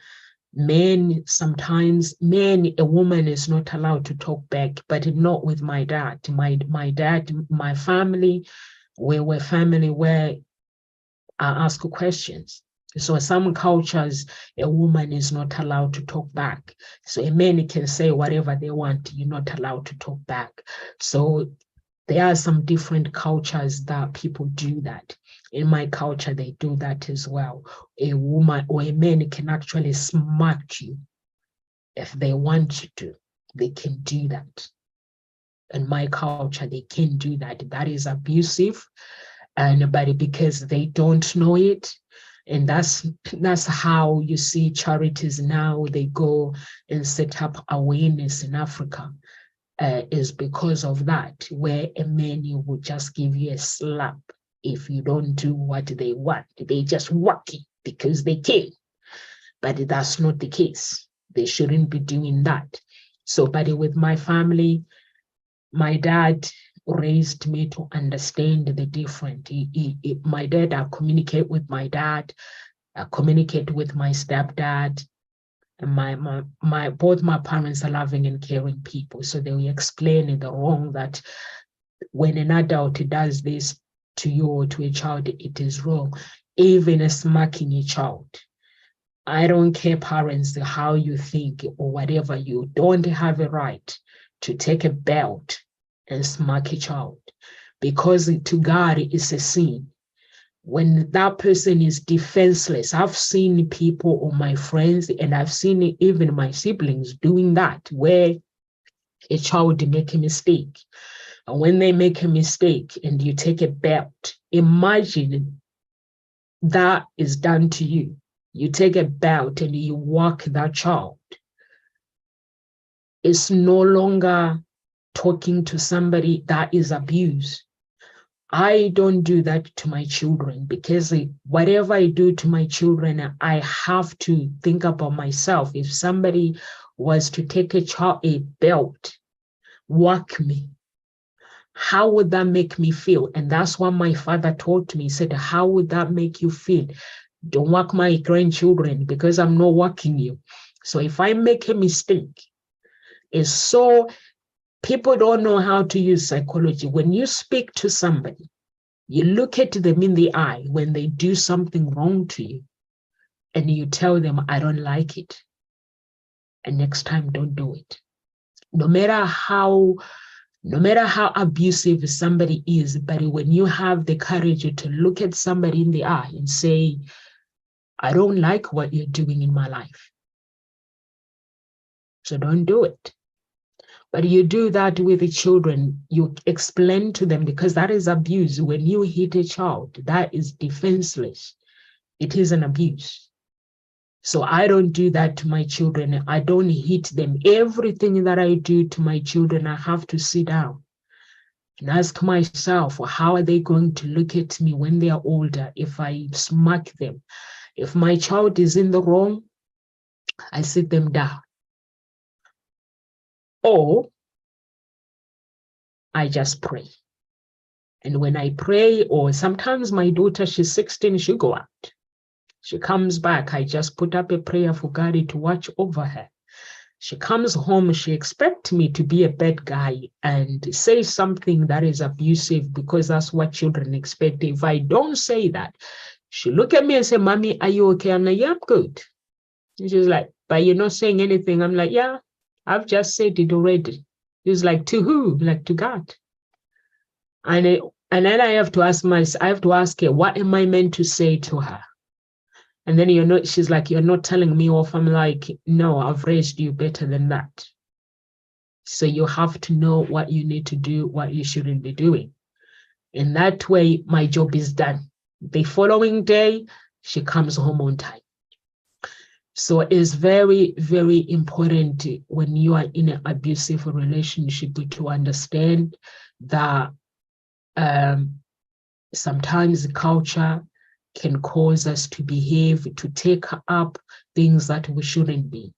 sometimes a woman is not allowed to talk back, but not with my dad. My dad, my family, we were family where I ask questions. So some cultures, a woman is not allowed to talk back. So a man can say whatever they want, you're not allowed to talk back. So there are some different cultures that people do that. In my culture, they do that as well. A woman or a man can actually smack you if they want to. They can do that. In my culture, they can do that. That is abusive, but because they don't know it, and that's how you see charities now. They go and set up awareness in Africa. Is because of that, where a man will just give you a slap if you don't do what they want. They just whack it because they can. But that's not the case. They shouldn't be doing that. So, but with my family, my dad raised me to understand the difference. My dad, I communicate with my dad. I communicate with my stepdad, and both my parents are loving and caring people. So they will explain the wrong, that when an adult does this to you or to a child, it is wrong. Even smacking a child. I don't care, parents, how you think or whatever, you don't have a right to take a belt and smack a child, because to God it's a sin. When that person is defenseless, I've seen people or my friends, and I've seen even my siblings doing that, where a child make a mistake. And when they make a mistake and you take a belt, imagine that is done to you. You take a belt and you whack that child. It's no longer talking to somebody, that is abuse. I don't do that to my children, because whatever I do to my children, I have to think about myself. If somebody was to take a belt, whack me, how would that make me feel? And that's what my father taught me. He said, how would that make you feel? Don't whack my grandchildren, because I'm not whacking you. So if I make a mistake, it's so, people don't know how to use psychology. When you speak to somebody, you look at them in the eye when they do something wrong to you, and you tell them, I don't like it. And next time, don't do it. No matter how abusive somebody is, but when you have the courage to look at somebody in the eye and say, I don't like what you're doing in my life, so don't do it. But you do that with the children, you explain to them, because that is abuse. When you hit a child, that is defenseless. It is an abuse. So I don't do that to my children. I don't hit them. Everything that I do to my children, I have to sit down and ask myself, how are they going to look at me when they are older if I smack them? If my child is in the wrong, I sit them down. Or I just pray. And when I pray, or sometimes my daughter, she's 16, she'll go out. She comes back, I just put up a prayer for God to watch over her. She comes home, she expects me to be a bad guy and say something that is abusive, because that's what children expect. If I don't say that, she look at me and say, Mommy, are you okay? I'm like, yeah, I'm good. And she's like, but you're not saying anything. I'm like, yeah, I've just said it already. She's like, to who? Like, to God. And then I have to ask her, what am I meant to say to her? And then she's like, you're not telling me off. I'm like, no, I've raised you better than that. So you have to know what you need to do, what you shouldn't be doing. In that way, my job is done. The following day, she comes home on time. So it's very, very important when you are in an abusive relationship to understand that sometimes culture can cause us to behave, to take up things that we shouldn't be.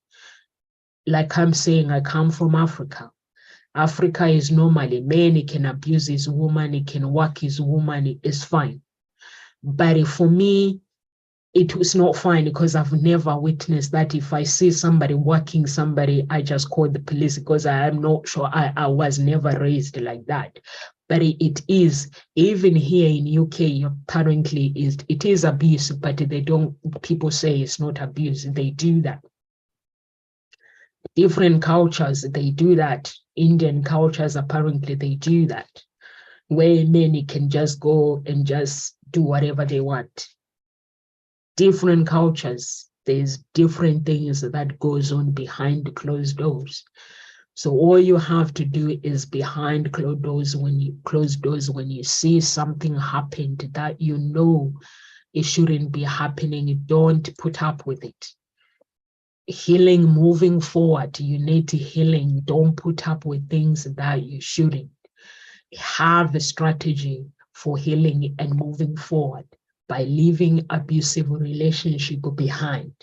Like I'm saying, I come from Africa. Africa is normally, man, he can abuse his woman, he can work his woman, it's fine. But for me, it was not fine, because I've never witnessed that. If I see somebody working somebody, I just call the police, because I am not sure, I was never raised like that. But it is, even here in UK, apparently it is abuse, but people say it's not abuse, they do that. Different cultures, they do that. Indian cultures, apparently they do that, where men can just go and just do whatever they want. Different cultures, there's different things that goes on behind closed doors. So all you have to do is behind closed doors, when you see something happened that you know it shouldn't be happening, don't put up with it. Healing, moving forward, you need to healing. Don't put up with things that you shouldn't. Have a strategy for healing and moving forward by leaving abusive relationship behind.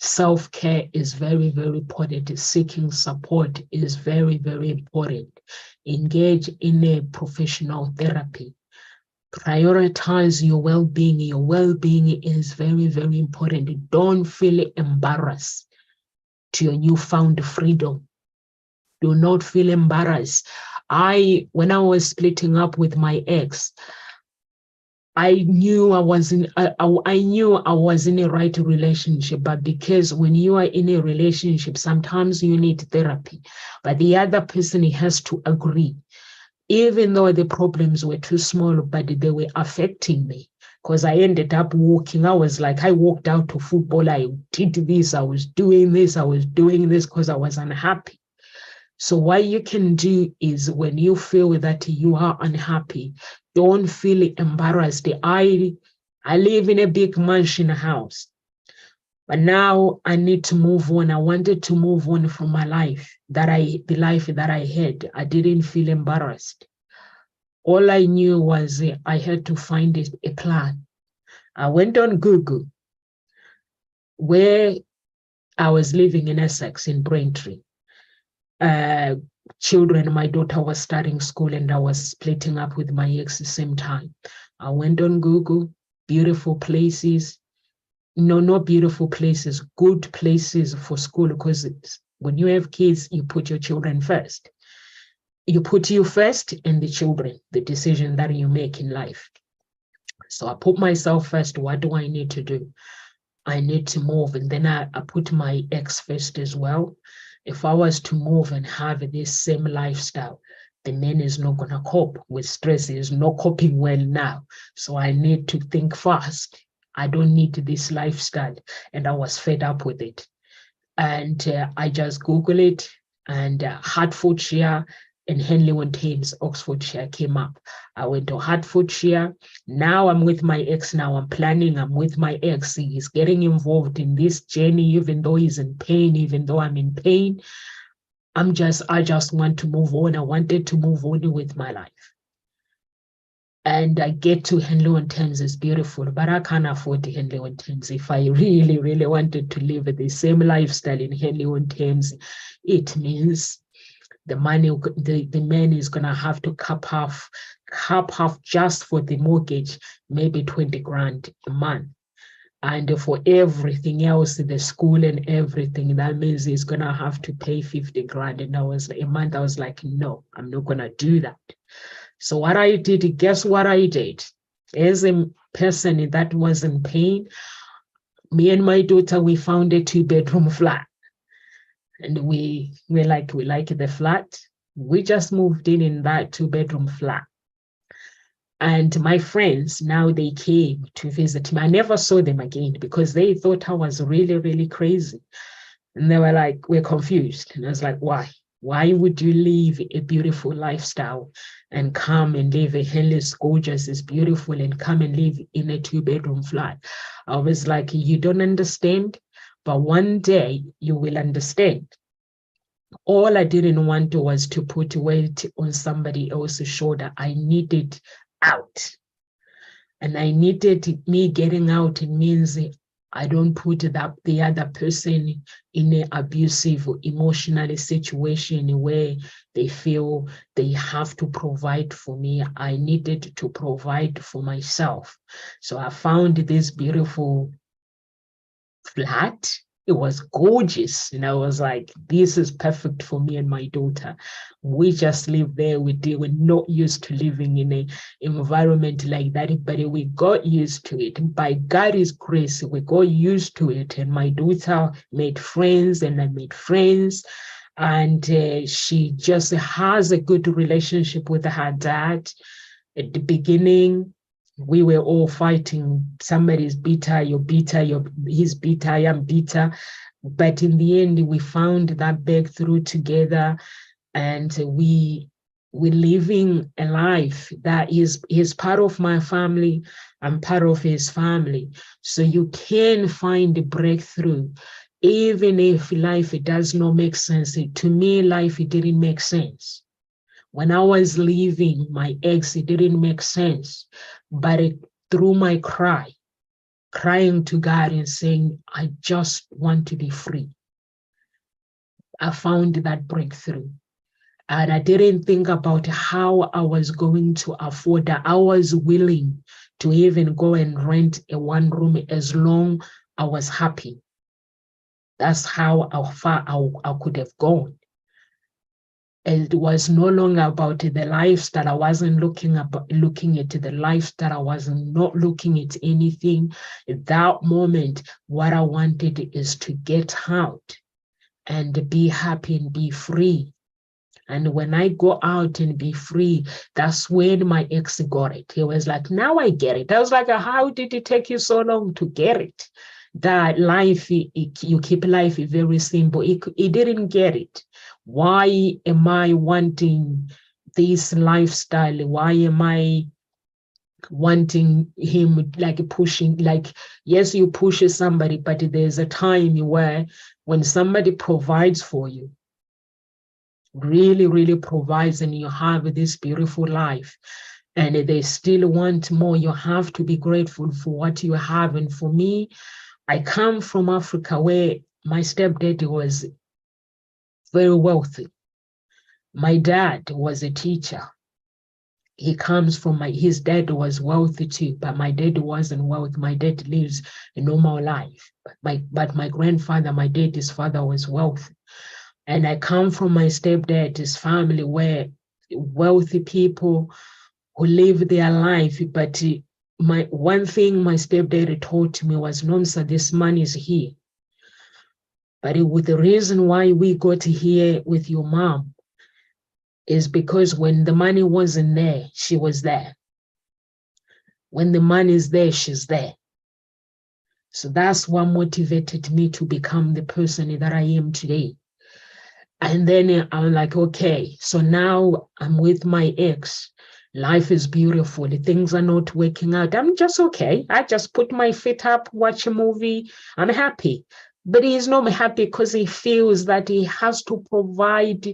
Self-care is very, very important. Seeking support is very, very important. Engage in a professional therapy. Prioritize your well-being. Your well-being is very, very important. Don't feel embarrassed to your newfound freedom. Do not feel embarrassed. When I was splitting up with my ex, I knew I was in a right relationship, but because when you are in a relationship, sometimes you need therapy, but the other person has to agree. Even though the problems were too small, but they were affecting me, because I ended up walking. I walked out to football. I did this. I was doing this because I was unhappy. So what you can do is, when you feel that you are unhappy, don't feel embarrassed. I live in a big mansion house, but now I need to move on. I wanted to move on from my life, the life that I had. I didn't feel embarrassed. All I knew was I had to find a plan. I went on Google, where I was living in Essex, in Braintree. My daughter was starting school, and I was splitting up with my ex at the same time. I went on Google, beautiful places. No, not beautiful places, good places for school, because when you have kids, you put your children first. You put you first and the children, the decision that you make in life. So I put myself first. What do I need to do? I need to move. And then I put my ex first as well. If I was to move and have this same lifestyle, the man is not going to cope with stress. He is not coping well now. So I need to think fast. I don't need this lifestyle. And I was fed up with it. And I just Googled it, and Hertfordshire and Henley-on-Thames, Oxfordshire came up. I went to Hertfordshire. Now I'm with my ex. I'm with my ex. He's getting involved in this journey, even though he's in pain, even though I'm in pain. I just want to move on. I wanted to move on with my life. And I get to Henley-on-Thames. It's beautiful, but I can't afford Henley-on-Thames. If I really, really wanted to live the same lifestyle in Henley-on-Thames, it means the man is gonna have to cap half just for the mortgage, maybe 20 grand a month. And for everything else, the school and everything, that means he's gonna have to pay 50 grand. And I was like, no, I'm not gonna do that. So what I did, guess what I did? As a person that was in pain, me and my daughter, we found a 2-bedroom flat. And we like the flat. We just moved in that 2-bedroom flat. And my friends, now they came to visit me. I never saw them again because they thought I was really, really crazy. And they were like, we're confused. And I was like, why? Why would you leave a beautiful lifestyle and come and live a Henley's gorgeous, is beautiful, and come and live in a 2-bedroom flat? I was like, you don't understand, but one day you will understand. All I didn't want was to put weight on somebody else's shoulder. I needed out. And I needed me getting out. It means I don't put the other person in an abusive or emotional situation where they feel they have to provide for me. I needed to provide for myself. So I found this beautiful flat. It was gorgeous. And I was like, this is perfect for me and my daughter. We just live there. We're not used to living in an environment like that, but we got used to it. By God's grace, we got used to it. And my daughter made friends, and I made friends. And she just has a good relationship with her dad. At the beginning, we were all fighting. Somebody's bitter, you're bitter, he's bitter, I am bitter. But in the end, we found that breakthrough together, and we're living a life that is part of my family. I'm part of his family. So you can find a breakthrough, even if life does not make sense. To me, life, it didn't make sense. When I was leaving my ex, it didn't make sense. But through my crying to God and saying, I just want to be free, I found that breakthrough. And I didn't think about how I was going to afford that. I was willing to even go and rent a one room as long I was happy. That's how far I could have gone. It was no longer about the lifestyle. I wasn't looking at the lifestyle. I was not looking at anything. At that moment, what I wanted is to get out and be happy and be free. And when I go out and be free, that's when my ex got it. He was like, now I get it. I was like, how did it take you so long to get it? That life, you keep life very simple. He didn't get it. Why am I wanting this lifestyle? Why am I wanting him, like pushing, like, yes, you push somebody, but there's a time where when somebody provides for you, really, really provides, and you have this beautiful life, and they still want more, you have to be grateful for what you have. And for me, I come from Africa where my stepdad was very wealthy. My dad was a teacher. He comes from his dad was wealthy too, but my dad wasn't wealthy. My dad lives a normal life. But my grandfather, my dad's father, was wealthy. And I come from my stepdad's family where wealthy people who live their life. But my one thing my stepdad taught me was, Nomsa, this money is here. But with the reason why we got here with your mom is because when the money wasn't there, she was there. When the money is there, she's there. So that's what motivated me to become the person that I am today. And then I'm like, okay, so now I'm with my ex. Life is beautiful. Things are not working out. I'm just okay. I just put my feet up, watch a movie. I'm happy. But he's not happy because he feels that he has to provide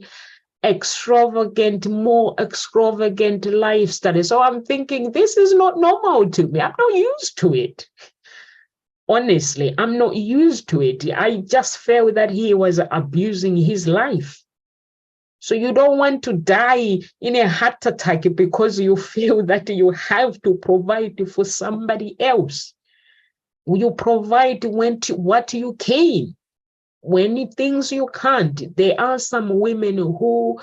more extravagant lifestyle. So I'm thinking, this is not normal to me. I'm not used to it. Honestly, I'm not used to it. I just felt that he was abusing his life. So you don't want to die in a heart attack because you feel that you have to provide for somebody else. You provide what you can. When things you can't, there are some women who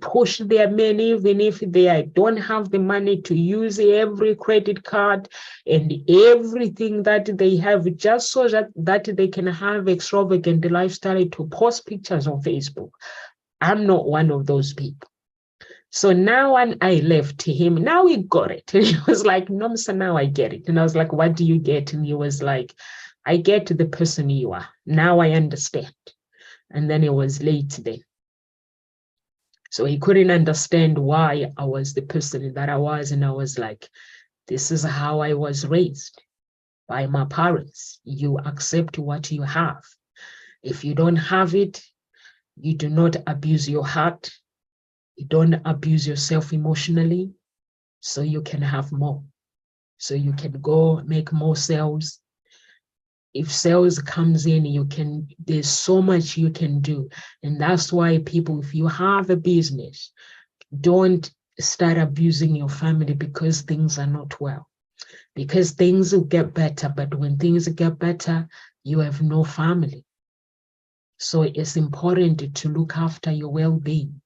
push their men even if they don't have the money to use every credit card and everything that they have just so that they can have extravagant lifestyle to post pictures on Facebook. I'm not one of those people. So now when I left him, now he got it. And he was like, no, so now I get it. And I was like, what do you get? And he was like, I get the person you are. Now I understand. And then it was late then. So he couldn't understand why I was the person that I was. And I was like, this is how I was raised by my parents. You accept what you have. If you don't have it, you do not abuse your heart. You don't abuse yourself emotionally, so you can have more. So you can go make more sales. If sales comes in, there's so much you can do. And that's why people, if you have a business, don't start abusing your family because things are not well. Because things will get better, but when things get better, you have no family. So it's important to look after your well-being.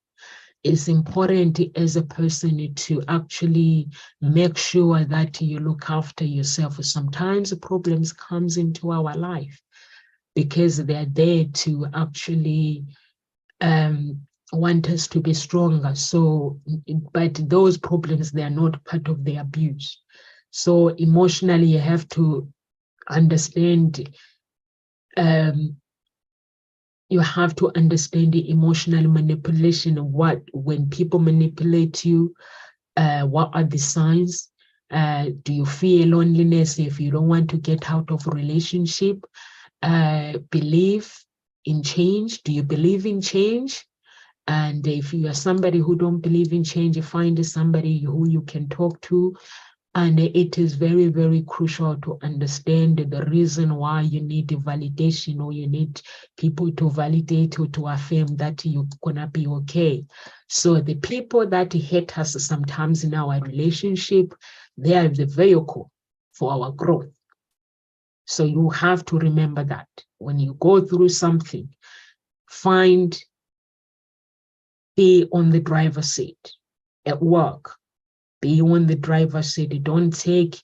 It's important as a person to actually make sure that you look after yourself. Sometimes problems comes into our life because they're there to actually want us to be stronger. So, but those problems, they are not part of the abuse. So emotionally, you have to understand you have to understand the emotional manipulation of when people manipulate you, what are the signs? Do you feel loneliness if you don't want to get out of a relationship? Believe in change. Do you believe in change? And if you are somebody who don't believe in change, you find somebody who you can talk to And it is very, very crucial to understand the reason why you need validation, or you need people to validate or to affirm that you're gonna be okay. So the people that hate us sometimes in our relationship, they are the vehicle for our growth. So you have to remember that when you go through something, be on the driver's seat at work, be on the driver's seat. Don't take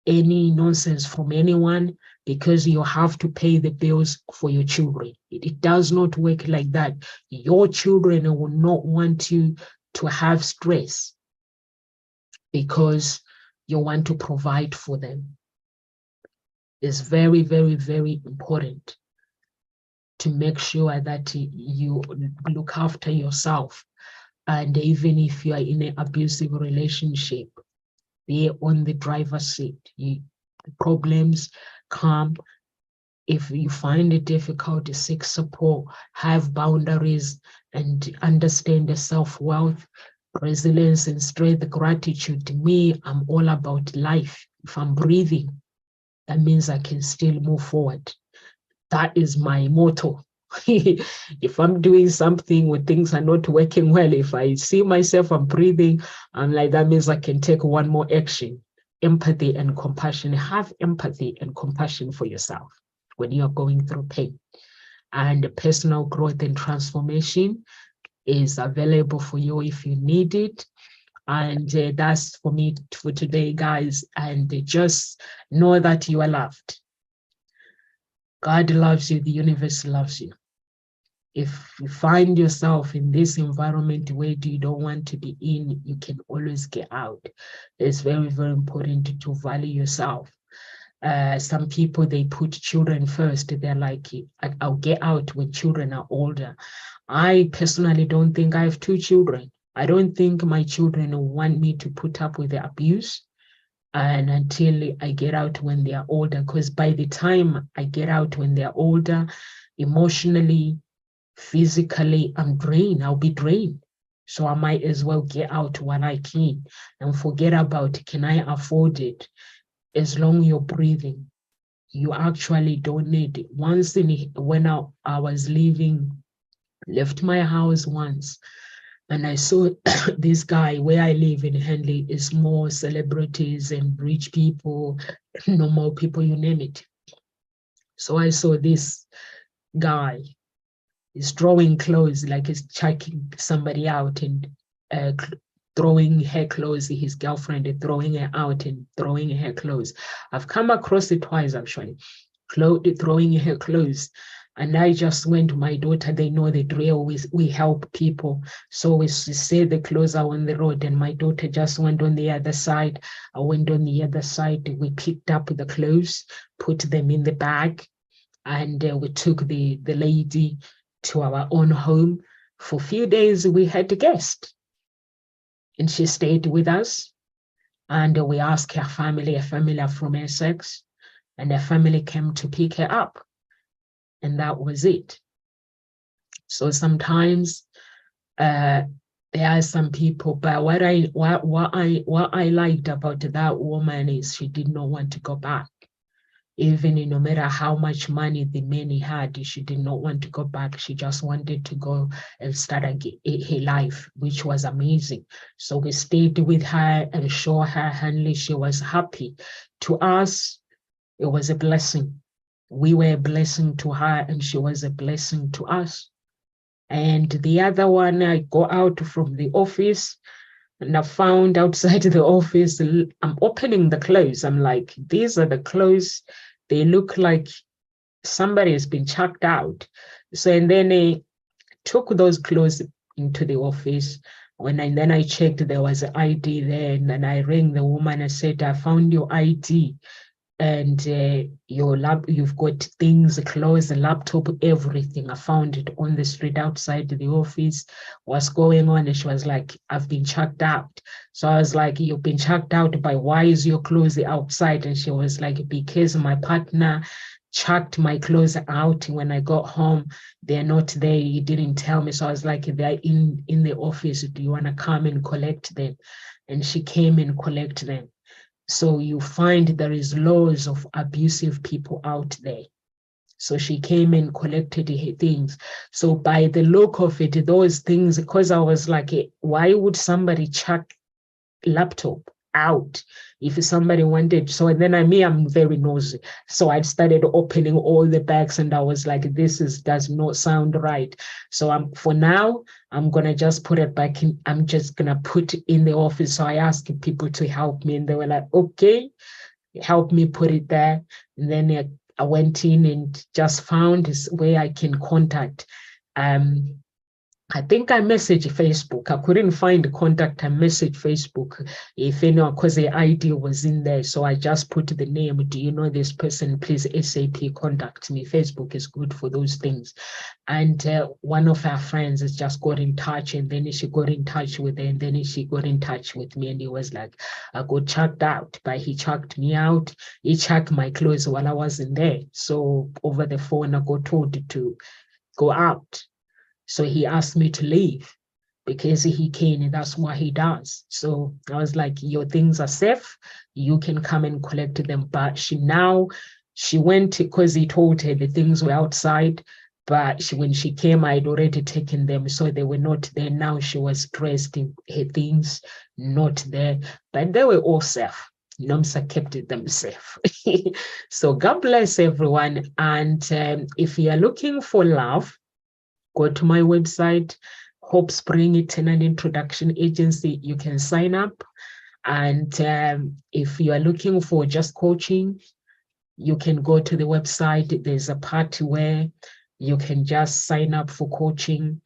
any nonsense from anyone because you have to pay the bills for your children. It does not work like that. Your children will not want you to have stress because you want to provide for them. It's very, very, very important to make sure that you look after yourself. And even if you are in an abusive relationship, be on the driver's seat. Problems come. If you find it difficult to seek support, have boundaries, and understand the self-worth, resilience, and strength, gratitude. To me, I'm all about life. If I'm breathing, that means I can still move forward. That is my motto. If I'm doing something where things are not working well, if I see myself, I'm breathing, I'm like, that means I can take one more action. Empathy and compassion. Have empathy and compassion for yourself when you're going through pain. And personal growth and transformation is available for you if you need it. And that's for me for today, guys. And just know that you are loved. God loves you. The universe loves you. If you find yourself in this environment where you don't want to be in, you can always get out. It's very, very important to value yourself. Some people, they put children first. They're like, I'll get out when children are older. I personally don't think I have two children. I don't think my children want me to put up with the abuse and until I get out when they are older, because by the time I get out when they're older, emotionally, physically, I'm drained. I'll be drained. So I might as well get out while I can and forget about, can I afford it? As long as you're breathing, you actually don't need it. Once when I was left my house once, and I saw this guy where I live in Henley is more celebrities and rich people, normal people, you name it. So I saw this guy is throwing clothes, like he's checking somebody out and throwing her clothes, his girlfriend throwing her out and throwing her clothes. I've come across it twice actually, throwing her clothes. And I just went to my daughter, they know the drill, we help people. So we say the clothes are on the road and my daughter just went on the other side. I went on the other side, we picked up the clothes, put them in the bag, and we took the lady to our own home. For a few days, we had a guest, and she stayed with us. And we asked her family from Essex, and her family came to pick her up, and that was it. So sometimes there are some people, but what I liked about that woman is she did not want to go back. Even no matter how much money the man had, she did not want to go back. She just wanted to go and start her life, which was amazing. So we stayed with her and showed her Henley. She was happy. To us, it was a blessing. We were a blessing to her, and she was a blessing to us. And the other one, I go out from the office, and I found outside the office, I'm opening the clothes. I'm like, these are the clothes. They look like somebody has been chucked out. So, and then I took those clothes into the office. Then I checked, there was an ID there. And then I rang the woman. I said, I found your ID. And you've got things, clothes, a laptop, everything. I found it on the street outside the office. What's going on? And she was like, I've been chucked out. So I was like, you've been chucked out by, why is your clothes outside? And she was like, because my partner chucked my clothes out. When I got home, they're not there. He didn't tell me. So I was like, they're in the office. Do you want to come and collect them? And she came and collect them. So you find there is loads of abusive people out there. So she came and collected her things. So by the look of it, those things, because I was like, why would somebody chuck laptop out if somebody wanted? So and then I'm very nosy, so I started opening all the bags, and I was like, does not sound right. So for now I'm gonna just put it back in. I'm just gonna put it in the office. So I asked people to help me, and they were like, okay, help me put it there. And then I went in and just found where I can contact. I think I messaged Facebook. I couldn't find the contact. I messaged Facebook if anyone, because the ID was in there. So I just put the name. Do you know this person? Please ASAP contact me. Facebook is good for those things. And one of our friends has just got in touch, and then she got in touch with her, and then she got in touch with me, and he was like, I got checked out, but he checked me out. He checked my clothes while I wasn't there. So over the phone, I got told to go out. So he asked me to leave because he can, and that's what he does. So I was like, your things are safe. You can come and collect them. But she went because he told her the things were outside. But when she came, I'd already taken them. So they were not there. Now she was dressed in her things, not there. But they were all safe. NOMSA kept them safe. So God bless everyone. And if you are looking for love, go to my website, Hope Spring Eternal Introduction Agency. You can sign up. And if you are looking for just coaching, you can go to the website. There's a part where you can just sign up for coaching.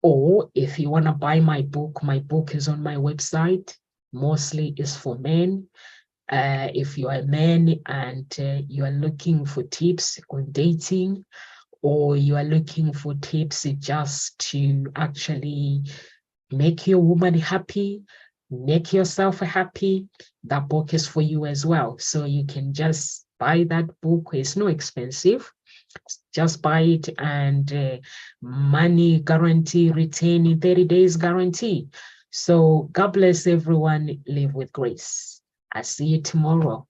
Or if you want to buy my book is on my website. Mostly is for men. If you are a man and you are looking for tips on dating, or you are looking for tips just to actually make your woman happy, make yourself happy, that book is for you as well. So you can just buy that book. It's not expensive. Just buy it, and money guarantee, retain 30 days guarantee. So God bless everyone. Live with grace. I see you tomorrow.